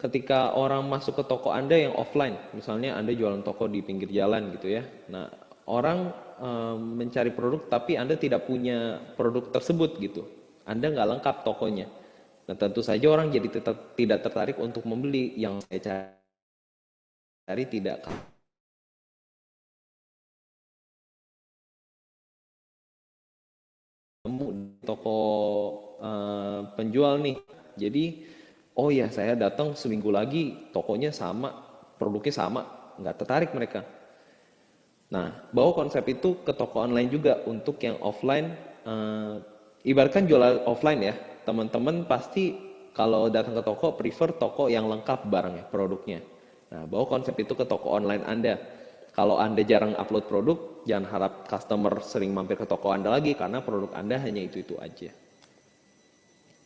Ketika orang masuk ke toko Anda yang offline, misalnya Anda jualan toko di pinggir jalan gitu ya. Nah, orang mencari produk tapi Anda tidak punya produk tersebut gitu. Anda nggak lengkap tokonya. Nah, tentu saja orang jadi tetap tidak tertarik untuk membeli. Yang saya cari tidak ketemu di toko penjual nih. Jadi, oh ya saya datang seminggu lagi, tokonya sama, produknya sama, nggak tertarik mereka. Nah, bawa konsep itu ke toko online juga untuk yang offline. Ibaratkan jualan offline ya, teman-teman pasti kalau datang ke toko prefer toko yang lengkap barangnya, produknya. Nah, bawa konsep itu ke toko online Anda. Kalau Anda jarang upload produk, jangan harap customer sering mampir ke toko Anda lagi karena produk Anda hanya itu-itu aja.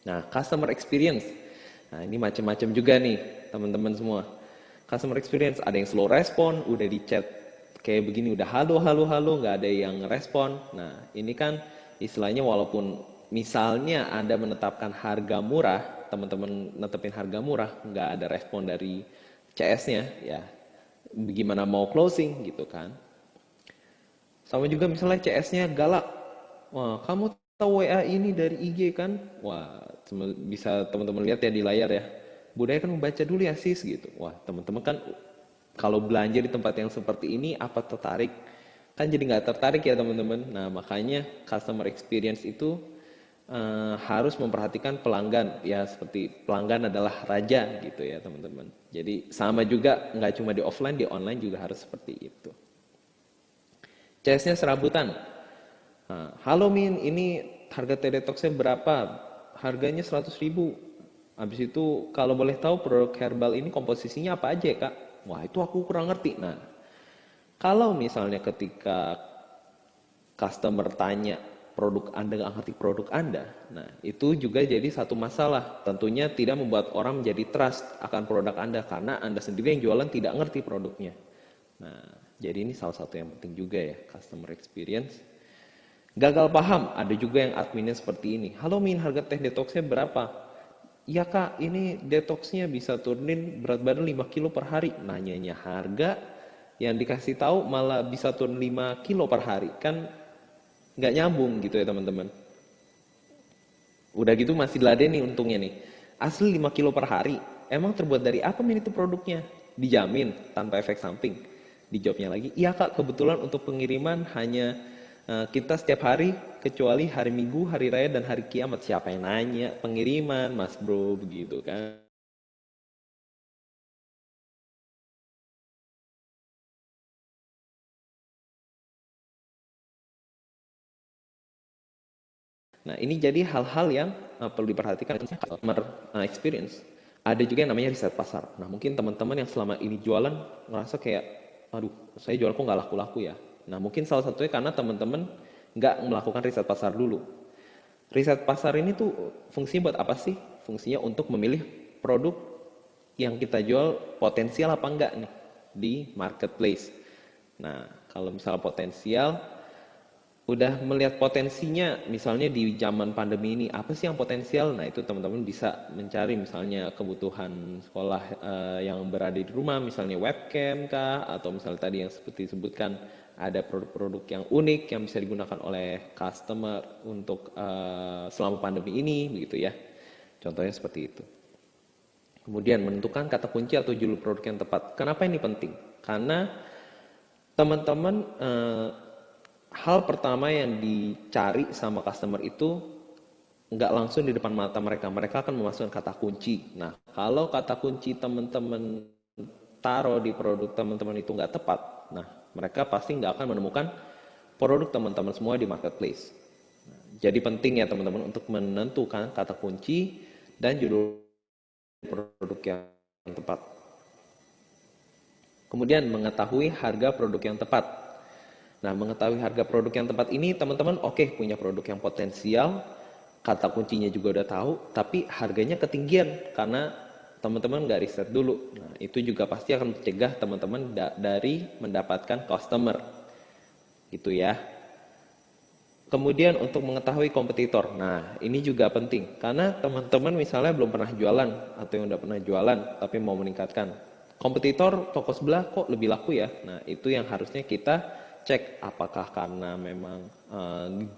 Nah, customer experience. Nah, ini macam-macam juga nih, teman-teman semua. Customer experience, ada yang slow respon, udah di chat kayak begini, udah halo, halo, halo, nggak ada yang respon. Nah, ini kan istilahnya walaupun misalnya Anda menetapkan harga murah, teman-teman netepin harga murah, nggak ada respon dari CS-nya, ya bagaimana mau closing gitu kan. Sama juga misalnya CS-nya galak. Wah, kamu tahu WA ini dari IG kan? Wah, bisa teman-teman lihat ya di layar ya. Budaya kan membaca dulu ya sis gitu. Wah, teman-teman kan kalau belanja di tempat yang seperti ini apa tertarik? Kan jadi nggak tertarik ya teman-teman. Nah, makanya customer experience itu harus memperhatikan pelanggan. Ya, seperti pelanggan adalah raja gitu ya teman-teman. Jadi sama juga nggak cuma di offline, di online juga harus seperti itu. CS-nya serabutan. Nah, halo Min, ini harga teh detoxnya berapa? Harganya 100.000. Habis itu kalau boleh tahu produk herbal ini komposisinya apa aja ya kak? Wah itu aku kurang ngerti. Nah kalau misalnya ketika customer tanya produk Anda nggak ngerti produk Anda, nah itu juga jadi satu masalah. Tentunya tidak membuat orang menjadi trust akan produk Anda karena Anda sendiri yang jualan tidak ngerti produknya. Nah jadi ini salah satu yang penting juga ya, customer experience. Gagal paham, ada juga yang adminnya seperti ini. Halo Min, harga teh detoxnya berapa? Iya kak, ini detoxnya bisa turunin berat badan 5 kilo per hari. Nanyanya harga, yang dikasih tahu malah bisa turun 5 kilo per hari. Kan nggak nyambung gitu ya teman-teman. Udah gitu masih diladenin untungnya nih. Asli 5 kilo per hari. Emang terbuat dari apa Min itu produknya? Dijamin tanpa efek samping. Dijawabnya lagi, iya kak kebetulan untuk pengiriman hanya kita setiap hari kecuali hari Minggu, hari Raya dan hari Kiamat. Siapa yang nanya pengiriman, Mas Bro, begitu kan? Nah, ini jadi hal-hal yang perlu diperhatikan customer experience. Ada juga yang namanya riset pasar. Nah, mungkin teman-teman yang selama ini jualan ngerasa kayak, aduh, saya jual kok nggak laku-laku ya. Nah, mungkin salah satunya karena teman-teman nggak melakukan riset pasar dulu. Riset pasar ini tuh fungsinya buat apa sih? Fungsinya untuk memilih produk yang kita jual potensial apa enggak nih di marketplace. Nah, kalau misalnya potensial, udah melihat potensinya, misalnya di zaman pandemi ini, apa sih yang potensial? Nah, itu teman-teman bisa mencari misalnya kebutuhan sekolah yang berada di rumah, misalnya webcam kah, atau misalnya tadi yang seperti disebutkan, ada produk-produk yang unik yang bisa digunakan oleh customer untuk selama pandemi ini, begitu ya. Contohnya seperti itu. Kemudian menentukan kata kunci atau judul produk yang tepat. Kenapa ini penting? Karena teman-teman hal pertama yang dicari sama customer itu nggak langsung di depan mata mereka. Mereka akan memasukkan kata kunci. Nah, kalau kata kunci teman-teman taruh di produk teman-teman itu nggak tepat, nah mereka pasti nggak akan menemukan produk teman-teman semua di marketplace. Jadi penting ya teman-teman untuk menentukan kata kunci dan judul produk yang tepat. Kemudian mengetahui harga produk yang tepat. Nah, mengetahui harga produk yang tepat ini teman-teman oke, punya produk yang potensial, kata kuncinya juga udah tahu, tapi harganya ketinggian karena teman-teman nggak riset dulu. Nah, itu juga pasti akan mencegah teman-teman dari mendapatkan customer. Gitu ya. Kemudian untuk mengetahui kompetitor. Nah, ini juga penting karena teman-teman misalnya belum pernah jualan atau yang udah pernah jualan tapi mau meningkatkan. Kompetitor toko sebelah kok lebih laku ya. Nah, itu yang harusnya kita cek apakah karena memang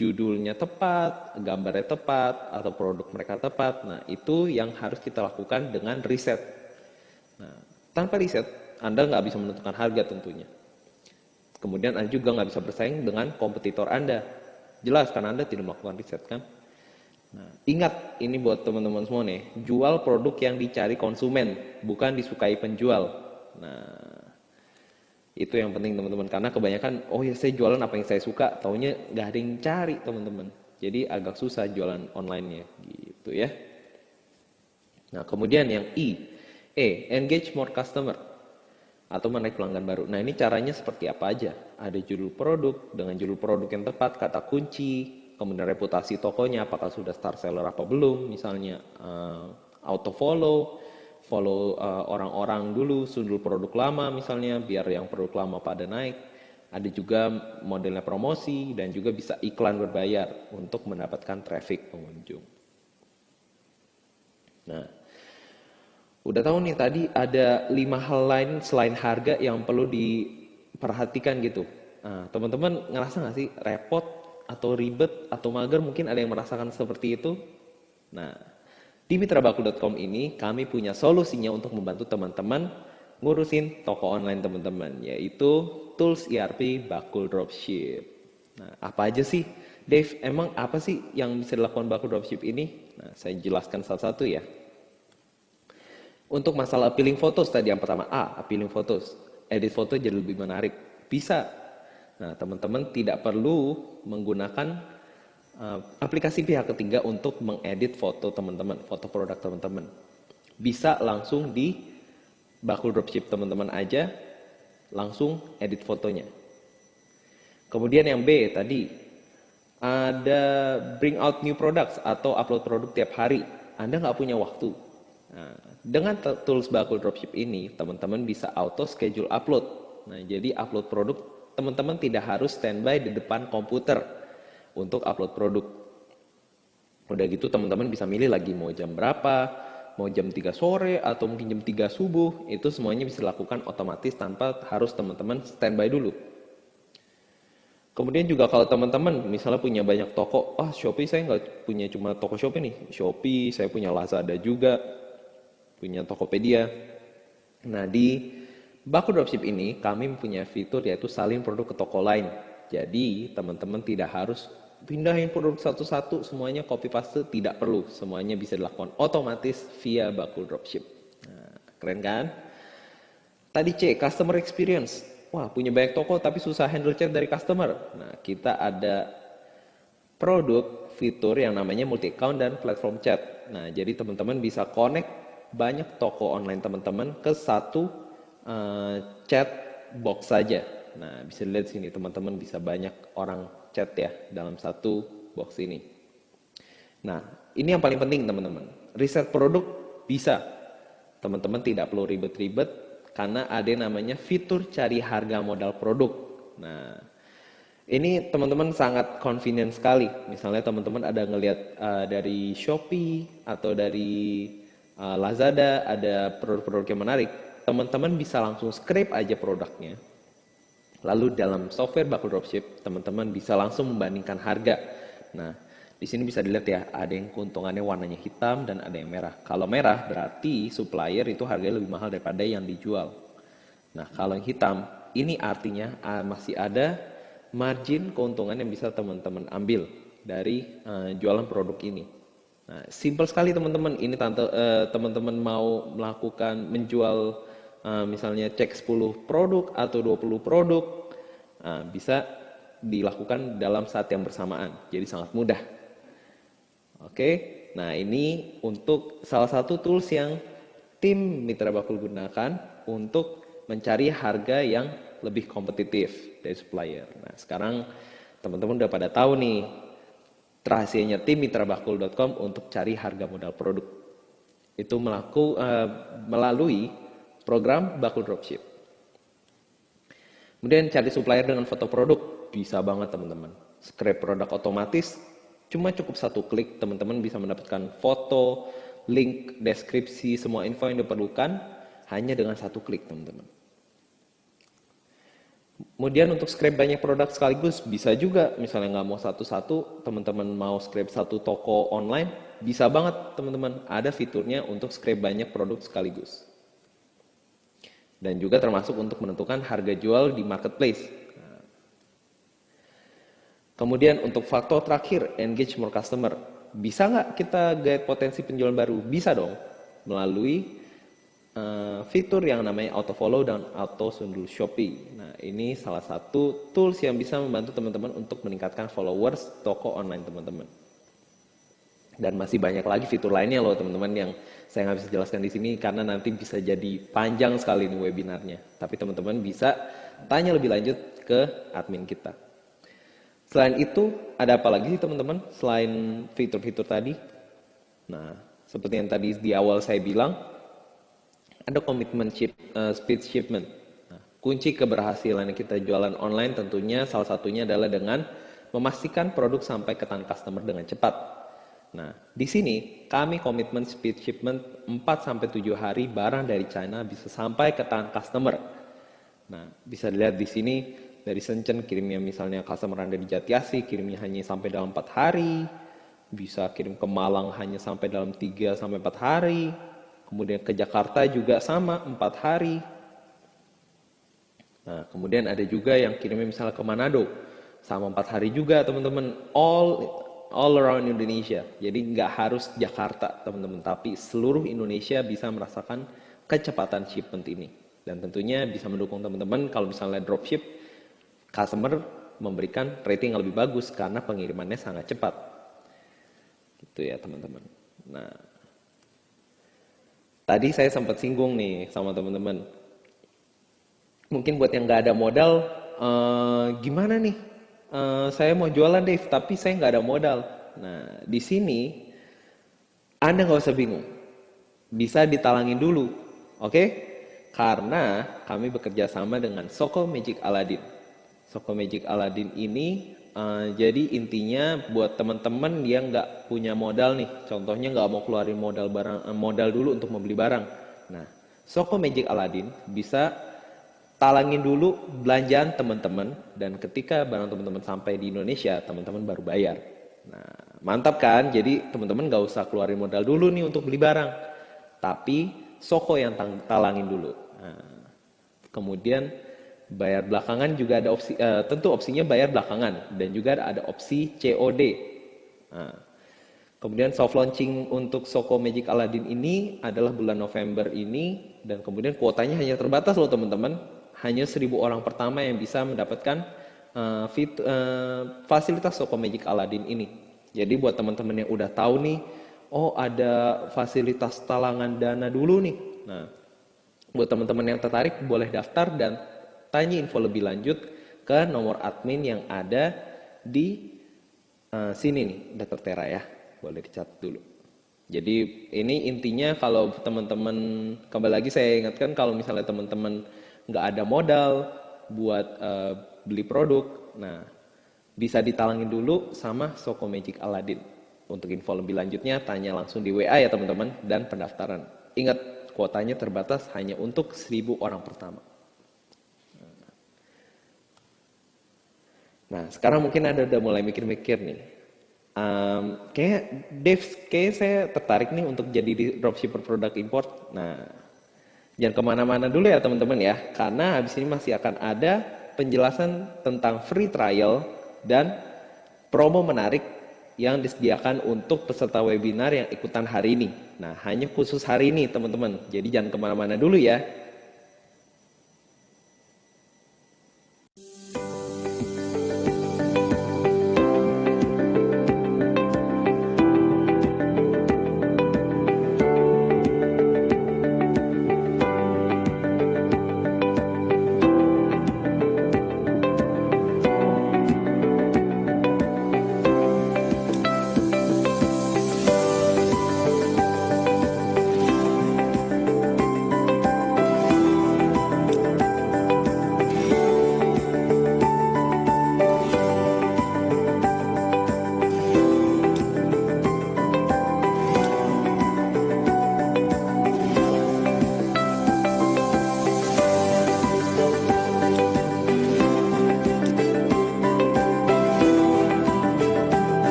judulnya tepat, gambarnya tepat, atau produk mereka tepat. Nah, itu yang harus kita lakukan dengan riset. Nah, tanpa riset, Anda nggak bisa menentukan harga tentunya. Kemudian Anda juga nggak bisa bersaing dengan kompetitor Anda. Jelas karena Anda tidak melakukan riset kan. Nah, ingat ini buat teman-teman semua nih, jual produk yang dicari konsumen, bukan disukai penjual. Nah, itu yang penting teman-teman, karena kebanyakan, oh ya saya jualan apa yang saya suka, taunya nggak ada yang cari teman-teman. Jadi agak susah jualan online-nya gitu ya. Nah, kemudian yang engage more customer atau menarik pelanggan baru. Nah, ini caranya seperti apa aja? Ada judul produk, dengan judul produk yang tepat, kata kunci, kemudian reputasi tokonya, apakah sudah star seller apa belum, misalnya auto follow orang-orang dulu sundul produk lama misalnya, biar yang produk lama pada naik. Ada juga modelnya promosi dan juga bisa iklan berbayar untuk mendapatkan traffic pengunjung. Nah, udah tahu nih tadi ada 5 hal lain selain harga yang perlu diperhatikan gitu. Nah, teman-teman ngerasa nggak sih repot atau ribet atau mager? Mungkin ada yang merasakan seperti itu. Nah, di mitrabakul.com ini kami punya solusinya untuk membantu teman-teman ngurusin toko online teman-teman, yaitu tools ERP Bakul Dropship. Nah, apa aja sih, Dave? Emang apa sih yang bisa dilakukan Bakul Dropship ini? Nah, saya jelaskan satu-satu ya. Untuk masalah appealing photos tadi yang pertama, appealing photos. Edit foto jadi lebih menarik. Bisa. Nah, teman-teman tidak perlu menggunakan aplikasi pihak ketiga untuk mengedit foto teman-teman, foto produk teman-teman. Bisa langsung di Bakul Dropship teman-teman aja, langsung edit fotonya. Kemudian yang B tadi, ada bring out new products atau upload produk tiap hari. Anda nggak punya waktu. Nah, dengan tools Bakul Dropship ini, teman-teman bisa auto schedule upload. Nah, jadi upload produk, teman-teman tidak harus standby di depan komputer untuk upload produk. Udah gitu teman-teman bisa milih lagi mau jam berapa, mau jam 3 sore atau mungkin jam 3 subuh, itu semuanya bisa dilakukan otomatis tanpa harus teman-teman standby dulu. Kemudian juga kalau teman-teman misalnya punya banyak toko, Shopee saya nggak punya cuma toko Shopee nih, Shopee saya punya Lazada juga, punya Tokopedia. Nah, di Bakul Dropship ini kami punya fitur yaitu salin produk ke toko lain. Jadi teman-teman tidak harus pindahin produk satu-satu, semuanya copy paste, tidak perlu. Semuanya bisa dilakukan otomatis via Bakul Dropship. Nah, keren kan? Tadi C, customer experience. Wah, punya banyak toko tapi susah handle chat dari customer. Nah, kita ada produk fitur yang namanya multi account dan platform chat. Nah, jadi teman-teman bisa connect banyak toko online teman-teman ke satu chat box saja. Nah, bisa dilihat sini teman-teman bisa banyak orang chat ya dalam satu box ini. Nah, ini yang paling penting teman-teman. Riset produk bisa. Teman-teman tidak perlu ribet-ribet karena ada yang namanya fitur cari harga modal produk. Nah, ini teman-teman sangat convenient sekali. Misalnya teman-teman ada ngelihat dari Shopee atau dari Lazada ada produk-produk yang menarik, teman-teman bisa langsung scrape aja produknya. Lalu dalam software Bakul Dropship, teman-teman bisa langsung membandingkan harga. Nah, di sini bisa dilihat ya, ada yang keuntungannya warnanya hitam dan ada yang merah. Kalau merah berarti supplier itu harganya lebih mahal daripada yang dijual. Nah, kalau yang hitam, ini artinya masih ada margin keuntungan yang bisa teman-teman ambil dari jualan produk ini. Nah, simple sekali teman-teman. Ini teman-teman mau melakukan menjual misalnya cek 10 produk atau 20 produk, bisa dilakukan dalam saat yang bersamaan. Jadi sangat mudah. Oke, nah ini untuk salah satu tools yang tim Mitra Bakul gunakan untuk mencari harga yang lebih kompetitif dari supplier. Nah, sekarang teman-teman udah pada tahu nih rahasianya tim mitrabakul.com untuk cari harga modal produk. Itu melalui program Bakul Dropship. Kemudian cari supplier dengan foto produk, bisa banget teman-teman. Scrape produk otomatis, cuma cukup satu klik, teman-teman bisa mendapatkan foto, link, deskripsi, semua info yang diperlukan hanya dengan satu klik teman-teman. Kemudian untuk scrape banyak produk sekaligus bisa juga, misalnya nggak mau satu-satu, teman-teman mau scrape satu toko online, bisa banget teman-teman, ada fiturnya untuk scrape banyak produk sekaligus. Dan juga termasuk untuk menentukan harga jual di marketplace. Kemudian untuk faktor terakhir, engage more customer. Bisa nggak kita guide potensi penjualan baru? Bisa dong, melalui fitur yang namanya auto follow dan auto sundul Shopee. Nah, ini salah satu tools yang bisa membantu teman-teman untuk meningkatkan followers toko online teman-teman. Dan masih banyak lagi fitur lainnya loh teman-teman yang saya nggak bisa jelaskan di sini karena nanti bisa jadi panjang sekali nih webinarnya. Tapi teman-teman bisa tanya lebih lanjut ke admin kita. Selain itu, ada apa lagi sih teman-teman selain fitur-fitur tadi? Nah, seperti yang tadi di awal saya bilang, ada komitmen speed shipment. Nah, kunci keberhasilan kita jualan online tentunya salah satunya adalah dengan memastikan produk sampai ke tangan customer dengan cepat. Nah, di sini kami komitmen speed shipment 4-7 hari barang dari China bisa sampai ke tangan customer. Nah, bisa dilihat di sini dari Shenzhen kirimnya misalnya customer Anda di Jatiasi kirimnya hanya sampai dalam 4 hari. Bisa kirim ke Malang hanya sampai dalam 3-4 hari. Kemudian ke Jakarta juga sama 4 hari. Nah, kemudian ada juga yang kirimnya misalnya ke Manado sama 4 hari juga teman-teman. All around Indonesia. Jadi nggak harus Jakarta teman-teman, tapi seluruh Indonesia bisa merasakan kecepatan shipment ini. Dan tentunya bisa mendukung teman-teman kalau misalnya dropship, customer memberikan rating yang lebih bagus karena pengirimannya sangat cepat. Gitu ya teman-teman. Nah, tadi saya sempat singgung nih sama teman-teman. Mungkin buat yang nggak ada modal, gimana nih? Saya mau jualan Dave, tapi saya nggak ada modal. Nah, di sini Anda nggak usah bingung. Bisa ditalangin dulu, oke? Karena kami bekerja sama dengan Soko Magic Aladin. Soko Magic Aladin ini jadi intinya buat teman-teman yang nggak punya modal nih, contohnya nggak mau keluarin modal dulu untuk membeli barang. Nah, Soko Magic Aladin bisa talangin dulu belanjaan teman-teman dan ketika barang teman-teman sampai di Indonesia, teman-teman baru bayar. Nah, mantap kan? Jadi teman-teman nggak usah keluarin modal dulu nih untuk beli barang, tapi Soko yang talangin dulu. Nah, kemudian bayar belakangan juga ada opsi, tentu opsinya bayar belakangan dan juga ada opsi COD. Nah, kemudian soft launching untuk Soko Magic Aladin ini adalah bulan November ini dan kemudian kuotanya hanya terbatas loh teman-teman, hanya 1.000 orang pertama yang bisa mendapatkan fasilitas Soko Magic Aladin ini. Jadi buat teman-teman yang udah tahu nih, oh ada fasilitas talangan dana dulu nih. Nah, buat teman-teman yang tertarik boleh daftar dan tanya info lebih lanjut ke nomor admin yang ada di sini nih, udah tertera ya, boleh dicatat dulu. Jadi ini intinya kalau teman-teman, kembali lagi saya ingatkan kalau misalnya teman-teman nggak ada modal buat beli produk, nah bisa ditalangin dulu sama Soko Magic Aladin. Untuk info lebih lanjutnya tanya langsung di WA ya teman-teman dan pendaftaran. Ingat kuotanya terbatas hanya untuk 1.000 orang pertama. Nah, sekarang mungkin Anda udah mulai mikir-mikir nih. Kayak saya tertarik nih untuk jadi dropshipper produk import. Nah, jangan kemana-mana dulu ya teman-teman ya. Karena habis ini masih akan ada penjelasan tentang free trial dan promo menarik yang disediakan untuk peserta webinar yang ikutan hari ini. Nah, hanya khusus hari ini teman-teman. Jadi jangan kemana-mana dulu ya.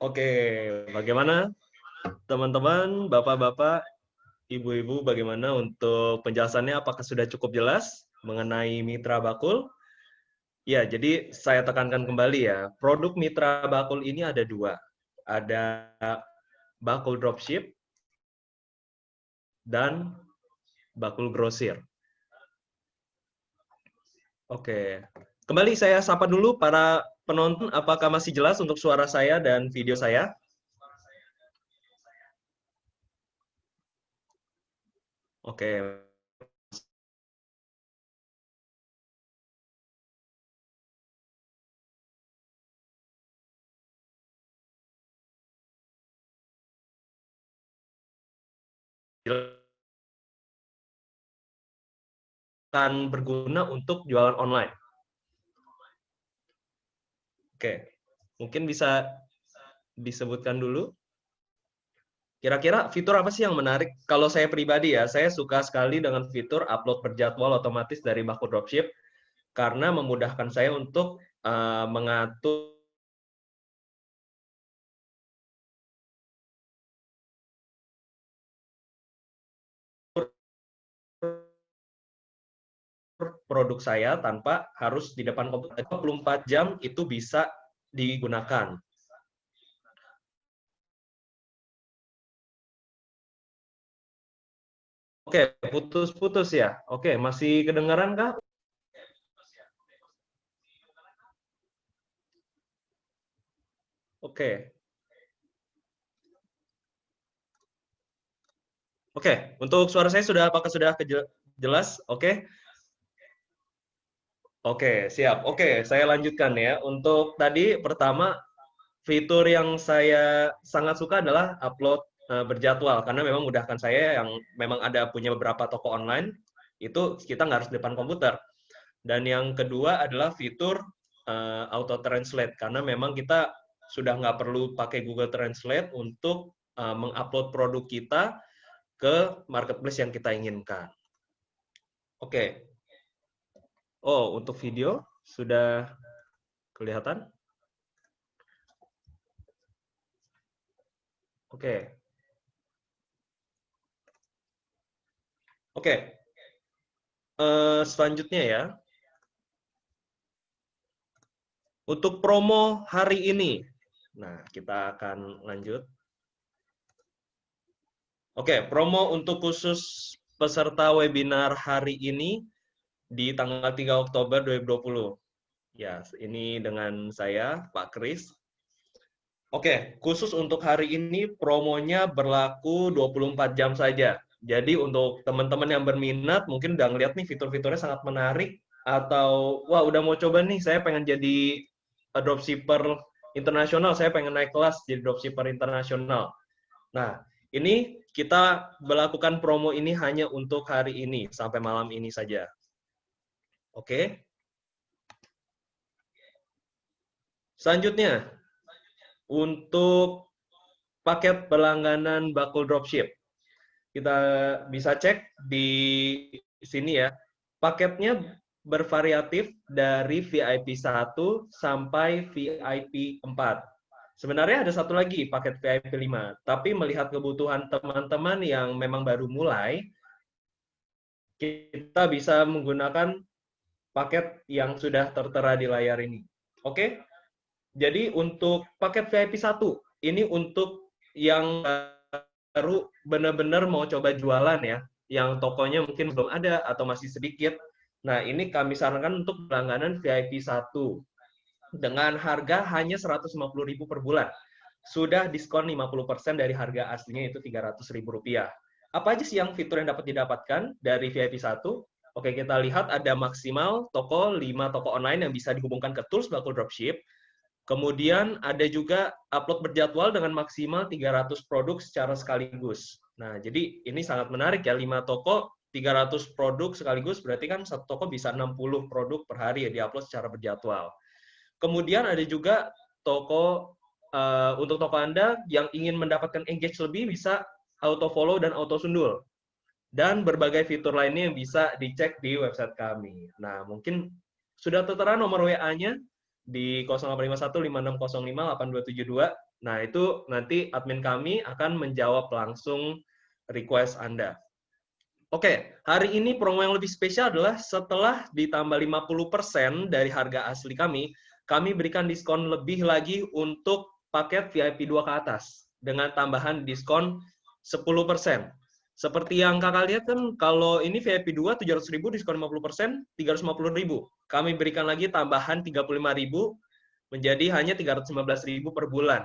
Oke, bagaimana teman-teman, bapak-bapak, ibu-ibu, bagaimana untuk penjelasannya? Apakah sudah cukup jelas mengenai mitra bakul? Ya, jadi saya tekankan kembali ya, produk mitra bakul ini ada dua. Ada bakul dropship dan bakul grosir. Oke, kembali saya sapa dulu para penonton, apakah masih jelas untuk suara saya dan video saya? Oke, akan berguna untuk jualan online. Oke, mungkin bisa disebutkan dulu. Kira-kira fitur apa sih yang menarik? Kalau saya pribadi ya, saya suka sekali dengan fitur upload berjadwal otomatis dari Bakul Dropship karena memudahkan saya untuk mengatur produk saya tanpa harus di depan komputer. 24 jam itu bisa digunakan. Oke, putus-putus ya. Oke, masih kedengaran kah? Oke. Oke, untuk suara saya sudah apakah sudah jelas? Oke. Oke, siap. Oke, saya lanjutkan ya. Untuk tadi pertama fitur yang saya sangat suka adalah upload berjadwal karena memang mudahkan saya yang memang ada punya beberapa toko online itu kita nggak harus depan komputer. Dan yang kedua adalah fitur auto translate karena memang kita sudah nggak perlu pakai Google Translate untuk mengupload produk kita ke marketplace yang kita inginkan. Oke. Oh, untuk video sudah kelihatan? Oke. Oke. Selanjutnya ya. Untuk promo hari ini. Nah, kita akan lanjut. Oke, promo untuk khusus peserta webinar hari ini di tanggal 3 Oktober 2020. Ya, ini dengan saya, Pak Kris. Oke, khusus untuk hari ini promonya berlaku 24 jam saja. Jadi untuk teman-teman yang berminat, mungkin udah ngeliat nih fitur-fiturnya sangat menarik, atau wah udah mau coba nih, saya pengen jadi dropshipper internasional, saya pengen naik kelas jadi dropshipper internasional. Nah, ini kita melakukan promo ini hanya untuk hari ini, sampai malam ini saja. Oke. Selanjutnya, untuk paket berlangganan Bakul Dropship. Kita bisa cek di sini ya. Paketnya bervariatif dari VIP 1 sampai VIP 4. Sebenarnya ada satu lagi paket VIP 5, tapi melihat kebutuhan teman-teman yang memang baru mulai, kita bisa menggunakan paket yang sudah tertera di layar ini. Oke? Jadi untuk paket VIP 1, ini untuk yang baru benar-benar mau coba jualan ya, yang tokonya mungkin belum ada atau masih sedikit. Nah, ini kami sarankan untuk langganan VIP 1 dengan harga hanya 150.000 per bulan. Sudah diskon 50% dari harga aslinya itu Rp300.000. Apa aja sih yang fitur yang dapat didapatkan dari VIP 1? Oke, kita lihat ada maksimal toko 5 toko online yang bisa dihubungkan ke tools Bakul Dropship. Kemudian ada juga upload berjadwal dengan maksimal 300 produk secara sekaligus. Nah, jadi ini sangat menarik ya, 5 toko, 300 produk sekaligus, berarti kan satu toko bisa 60 produk per hari ya diupload secara berjadwal. Kemudian ada juga toko, untuk toko Anda yang ingin mendapatkan engage lebih, bisa auto follow dan auto sundul. Dan berbagai fitur lainnya yang bisa dicek di website kami. Nah, mungkin sudah tertera nomor WA-nya di 0851 5605 8272. Nah, itu nanti admin kami akan menjawab langsung request Anda. Oke, hari ini promo yang lebih spesial adalah setelah ditambah 50% dari harga asli kami berikan diskon lebih lagi untuk paket VIP 2 ke atas dengan tambahan diskon 10%. Seperti yang kakak lihat kan, kalau ini VIP 2 700.000 diskon 50%, 350.000. Kami berikan lagi tambahan 35.000 menjadi hanya 315.000 per bulan.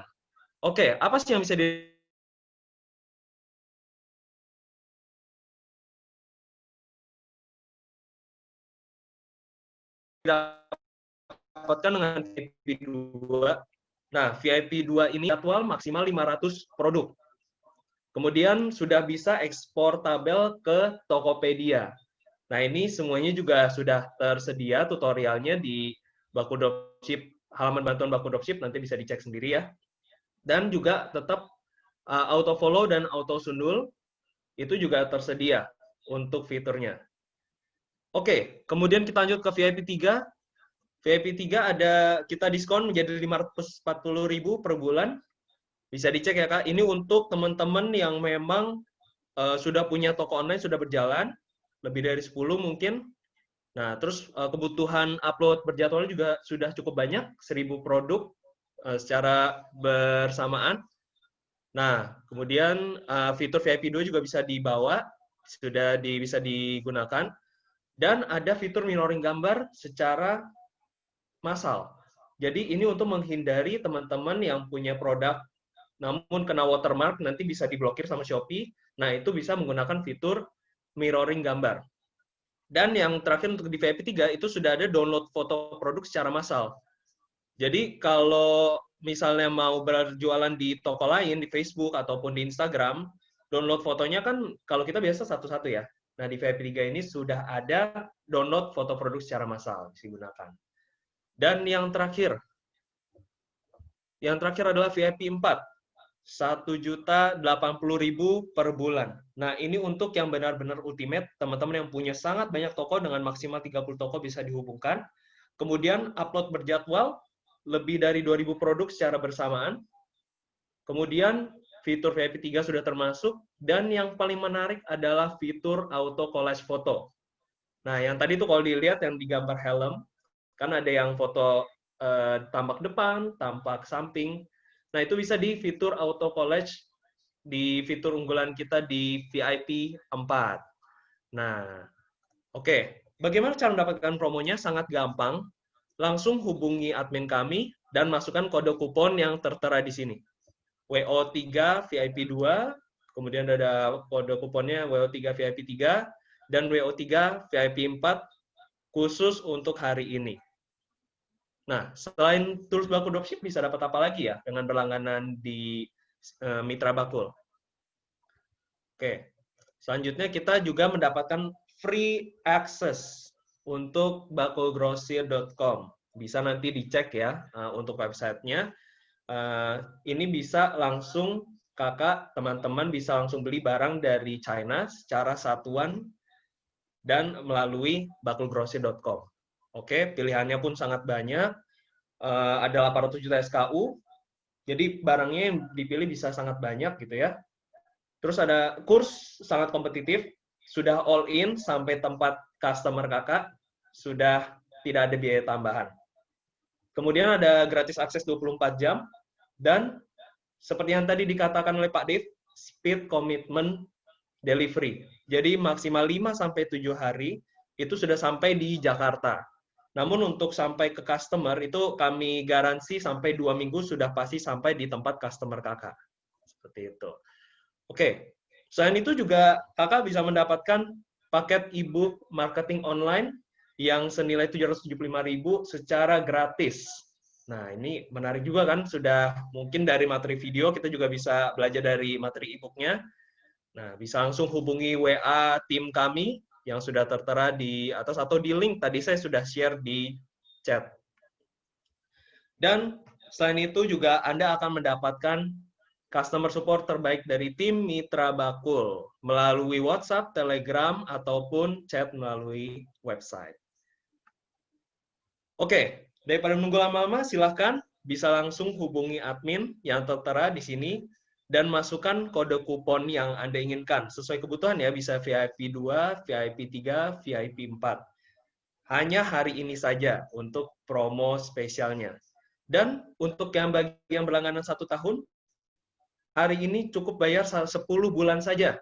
Oke, apa sih yang bisa didapatkan dengan VIP 2? Nah, VIP 2 ini jadwal maksimal 500 produk. Kemudian sudah bisa ekspor tabel ke Tokopedia. Nah, ini semuanya juga sudah tersedia tutorialnya di Baku Dropship, halaman bantuan Baku Dropship, nanti bisa dicek sendiri ya. Dan juga tetap auto follow dan auto sundul itu juga tersedia untuk fiturnya. Oke, kemudian kita lanjut ke VIP 3. VIP 3 ada kita diskon menjadi 540.000 per bulan. Bisa dicek ya Kak, ini untuk teman-teman yang memang sudah punya toko online, sudah berjalan, lebih dari 10 mungkin. Nah, terus kebutuhan upload berjadwal juga sudah cukup banyak, 1.000 produk secara bersamaan. Nah, kemudian fitur VIP 2 juga bisa dibawa, bisa digunakan. Dan ada fitur mirroring gambar secara massal. Jadi ini untuk menghindari teman-teman yang punya produk namun kena watermark nanti bisa diblokir sama Shopee. Nah, itu bisa menggunakan fitur mirroring gambar. Dan yang terakhir untuk di VIP 3 itu sudah ada download foto produk secara massal. Jadi kalau misalnya mau berjualan di toko lain, di Facebook ataupun di Instagram, download fotonya kan kalau kita biasa satu-satu ya. Nah, di VIP 3 ini sudah ada download foto produk secara massal digunakan. Dan yang terakhir adalah VIP 4. 1.080.000 per bulan. Nah, ini untuk yang benar-benar ultimate, teman-teman yang punya sangat banyak toko dengan maksimal 30 toko bisa dihubungkan. Kemudian upload berjadwal, lebih dari 2.000 produk secara bersamaan. Kemudian fitur VIP 3 sudah termasuk, dan yang paling menarik adalah fitur auto collage foto. Nah, yang tadi tuh kalau dilihat yang digambar helm, kan ada yang foto tampak depan, tampak samping. Nah, itu bisa di fitur auto collage di fitur unggulan kita di VIP 4. Nah, oke. Bagaimana cara mendapatkan promonya? Sangat gampang. Langsung hubungi admin kami dan masukkan kode kupon yang tertera di sini. WO3 VIP 2, kemudian ada kode kuponnya WO3 VIP 3, dan WO3 VIP 4 khusus untuk hari ini. Nah, selain tools Baku Dropship bisa dapat apa lagi ya dengan berlangganan di Mitra Bakul? Oke, selanjutnya kita juga mendapatkan free access untuk bakulgrosir.com. Bisa nanti dicek ya untuk websitenya. Ini bisa langsung kakak, teman-teman bisa langsung beli barang dari China secara satuan dan melalui bakulgrosir.com. Oke, pilihannya pun sangat banyak. Ada 800 juta SKU, jadi barangnya yang dipilih bisa sangat banyak gitu ya. Terus ada kurs sangat kompetitif, sudah all in sampai tempat customer kakak, sudah tidak ada biaya tambahan. Kemudian ada gratis akses 24 jam, dan seperti yang tadi dikatakan oleh Pak Dev, speed commitment delivery. Jadi maksimal 5-7 hari itu sudah sampai di Jakarta. Namun untuk sampai ke customer itu kami garansi sampai 2 minggu sudah pasti sampai di tempat customer kakak. Seperti itu. Oke, selain itu juga kakak bisa mendapatkan paket e-book marketing online yang senilai 775.000 secara gratis. Nah, ini menarik juga kan, sudah mungkin dari materi video kita juga bisa belajar dari materi e-booknya. Nah, bisa langsung hubungi WA tim kami yang sudah tertera di atas atau di link tadi saya sudah share di chat. Dan selain itu juga Anda akan mendapatkan customer support terbaik dari tim Mitra Bakul melalui WhatsApp, Telegram, ataupun chat melalui website. Oke, daripada menunggu lama-lama, silahkan bisa langsung hubungi admin yang tertera di sini dan masukkan kode kupon yang Anda inginkan. Sesuai kebutuhan ya, bisa VIP 2, VIP 3, VIP 4. Hanya hari ini saja untuk promo spesialnya. Dan untuk yang bagi yang berlangganan 1 tahun, hari ini cukup bayar 10 bulan saja.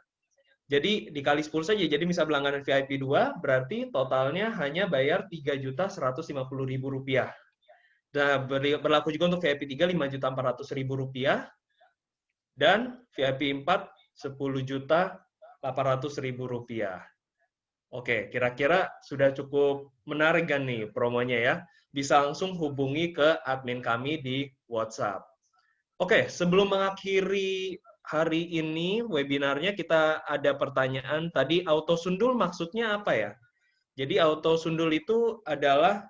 Jadi dikali 10 saja. Jadi misal berlangganan VIP 2, berarti totalnya hanya bayar Rp3.150.000. Nah, berlaku juga untuk VIP 3 Rp5.400.000 dan VIP 4 Rp10.800.000. Oke, kira-kira sudah cukup menarik kan nih promonya ya? Bisa langsung hubungi ke admin kami di WhatsApp. Oke, sebelum mengakhiri hari ini webinarnya, kita ada pertanyaan. Tadi auto sundul maksudnya apa ya? Jadi auto sundul itu adalah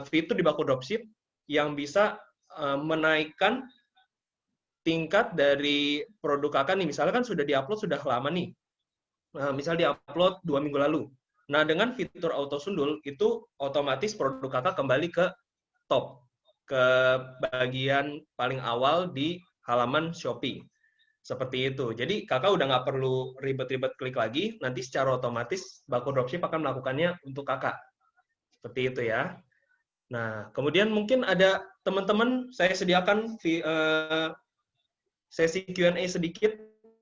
fitur di Baku Dropship yang bisa menaikkan tingkat dari produk kakak nih. Misalnya kan sudah diupload sudah lama nih. Misal diupload 2 minggu lalu. Nah, dengan fitur auto sundul, itu otomatis produk kakak kembali ke top, ke bagian paling awal di halaman Shopee. Seperti itu. Jadi kakak udah nggak perlu ribet-ribet klik lagi, nanti secara otomatis Baku Dropship akan melakukannya untuk kakak. Seperti itu ya. Nah, kemudian mungkin ada teman-teman, saya sediakan sesi Q&A sedikit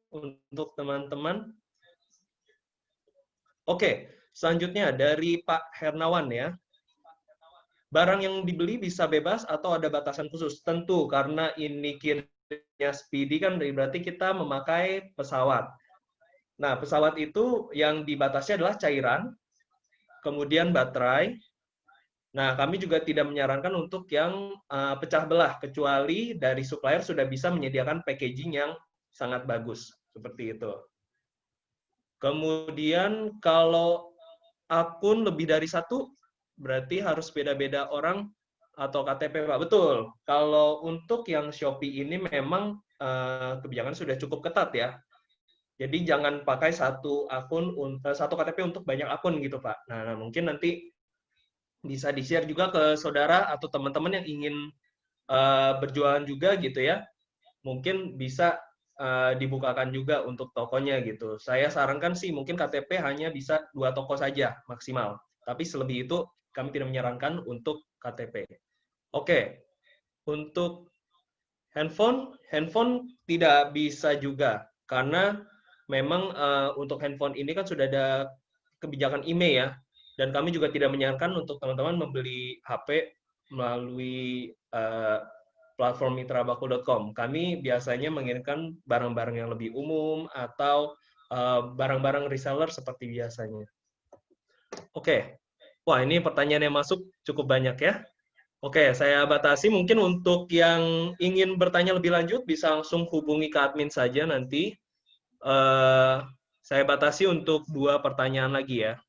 untuk teman-teman. Oke, selanjutnya dari Pak Hernawan ya. Barang yang dibeli bisa bebas atau ada batasan khusus? Tentu, karena ini kirimnya Speedy kan berarti kita memakai pesawat. Nah, pesawat itu yang dibatasi adalah cairan, kemudian baterai. Nah, kami juga tidak menyarankan untuk yang pecah belah, kecuali dari supplier sudah bisa menyediakan packaging yang sangat bagus. Seperti itu. Kemudian kalau akun lebih dari satu, berarti harus beda-beda orang atau KTP, Pak. Betul. Kalau untuk yang Shopee ini memang kebijakan sudah cukup ketat ya. Jadi jangan pakai satu KTP untuk banyak akun gitu, Pak. Nah, mungkin nanti bisa di-share juga ke saudara atau teman-teman yang ingin berjualan juga gitu ya. Mungkin bisa dibukakan juga untuk tokonya gitu. Saya sarankan sih mungkin KTP hanya bisa 2 toko saja maksimal. Tapi selebih itu kami tidak menyarankan untuk KTP. Oke, untuk handphone tidak bisa juga karena memang untuk handphone ini kan sudah ada kebijakan IMEI ya, dan kami juga tidak menyarankan untuk teman-teman membeli HP melalui platform mitrabaku.com. Kami biasanya mengirimkan barang-barang yang lebih umum atau barang-barang reseller seperti biasanya. Oke. Wah, ini pertanyaan yang masuk cukup banyak ya. Oke, saya batasi. Mungkin untuk yang ingin bertanya lebih lanjut, bisa langsung hubungi ke admin saja nanti. Saya batasi untuk 2 pertanyaan lagi ya.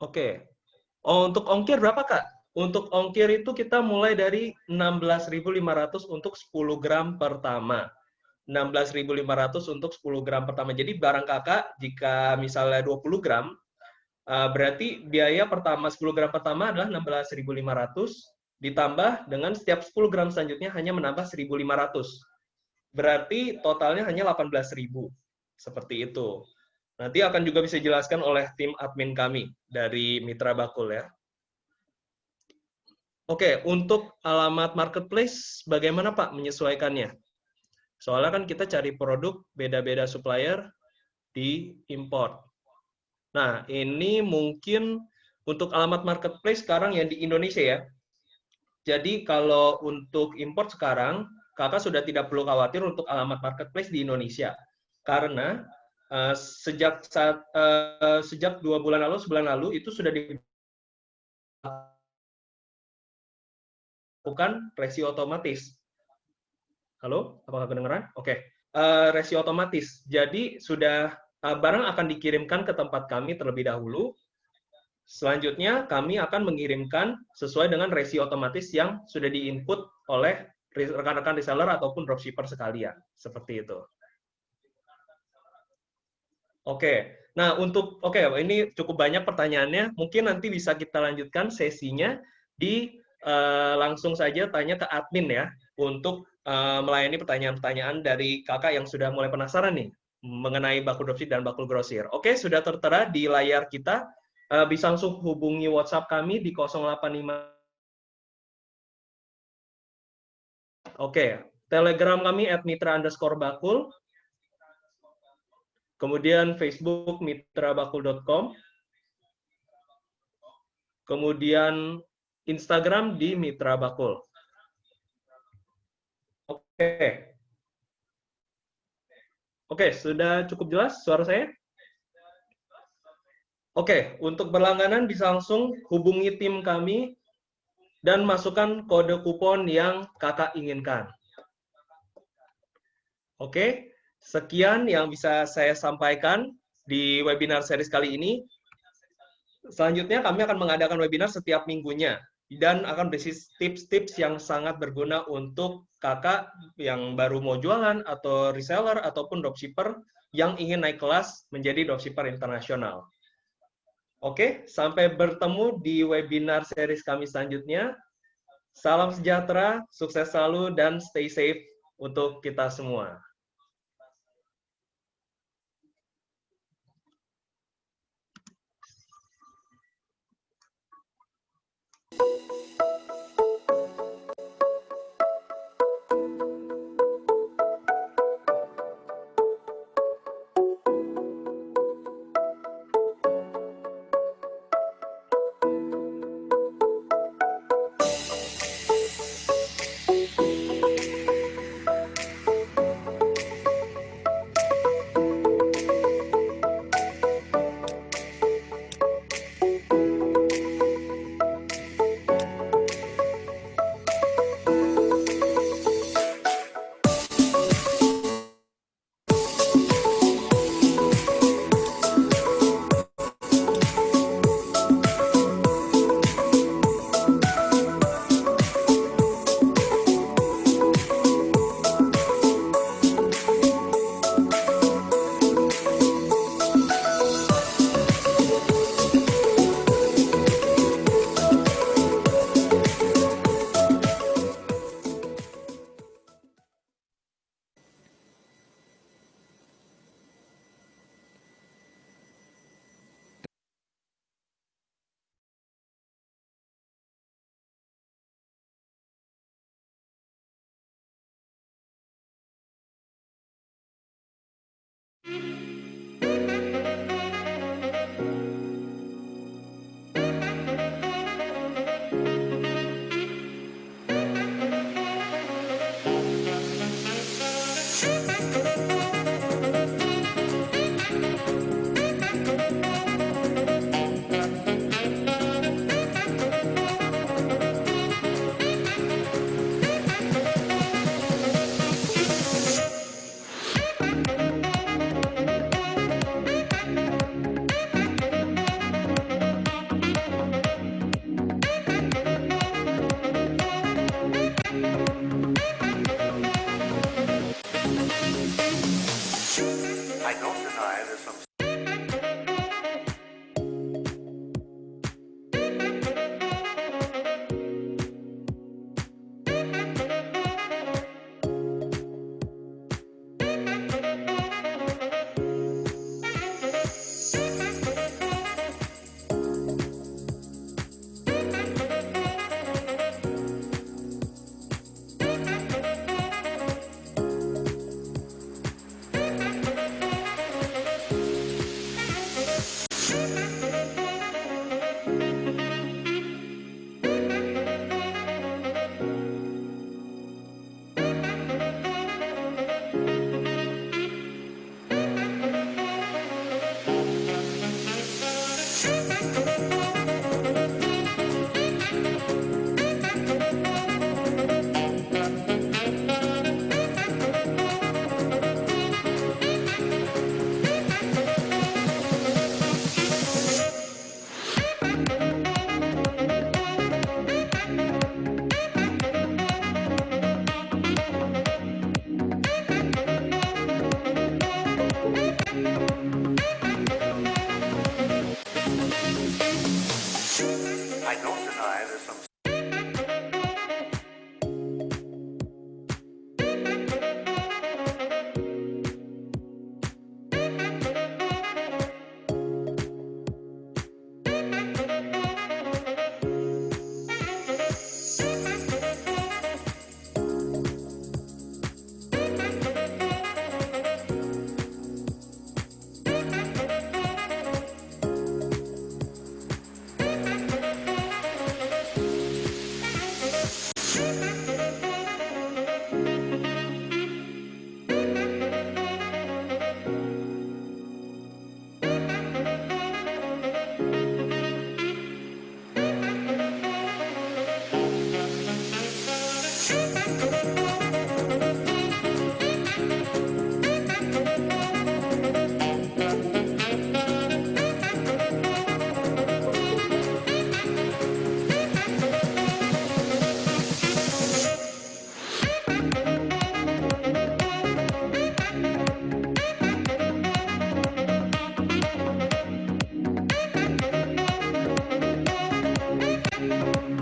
Oke. Oh, untuk ongkir berapa, Kak? Untuk ongkir itu kita mulai dari 16.500 untuk 10 gram pertama. 16.500 untuk 10 gram pertama. Jadi barang kakak jika misalnya 20 gram, berarti biaya pertama 10 gram pertama adalah 16.500, ditambah dengan setiap 10 gram selanjutnya hanya menambah 1.500. Berarti totalnya hanya 18.000. Seperti itu. Nanti akan juga bisa dijelaskan oleh tim admin kami dari Mitra Bakul ya. Oke, untuk alamat marketplace bagaimana Pak menyesuaikannya? Soalnya kan kita cari produk beda-beda supplier di import. Nah, ini mungkin untuk alamat marketplace sekarang yang di Indonesia ya. Jadi kalau untuk import sekarang, kakak sudah tidak perlu khawatir untuk alamat marketplace di Indonesia. Karena sejak 2 bulan lalu, sebulan lalu, itu sudah dilakukan resi otomatis. Halo, apakah kedengeran? Oke. Resi otomatis. Jadi sudah barang akan dikirimkan ke tempat kami terlebih dahulu. Selanjutnya kami akan mengirimkan sesuai dengan resi otomatis yang sudah diinput oleh rekan-rekan reseller ataupun dropshipper sekalian. Seperti itu. Oke. Nah, ini cukup banyak pertanyaannya. Mungkin nanti bisa kita lanjutkan sesinya di langsung saja tanya ke admin ya untuk melayani pertanyaan-pertanyaan dari kakak yang sudah mulai penasaran nih mengenai bakul dropship dan bakul grosir. Oke, sudah tertera di layar kita. Bisa langsung hubungi WhatsApp kami di 085. Oke, Telegram kami @mitra_bakul. Kemudian Facebook mitrabakul.com, kemudian Instagram di Mitra Bakul. Oke. Oke, sudah cukup jelas suara saya? Oke, untuk berlangganan bisa langsung hubungi tim kami dan masukkan kode kupon yang kakak inginkan. Oke, sekian yang bisa saya sampaikan di webinar series kali ini. Selanjutnya kami akan mengadakan webinar setiap minggunya dan akan berisi tips-tips yang sangat berguna untuk kakak yang baru mau jualan atau reseller ataupun dropshipper yang ingin naik kelas menjadi dropshipper internasional. Oke, sampai bertemu di webinar series kami selanjutnya. Salam sejahtera, sukses selalu, dan stay safe untuk kita semua.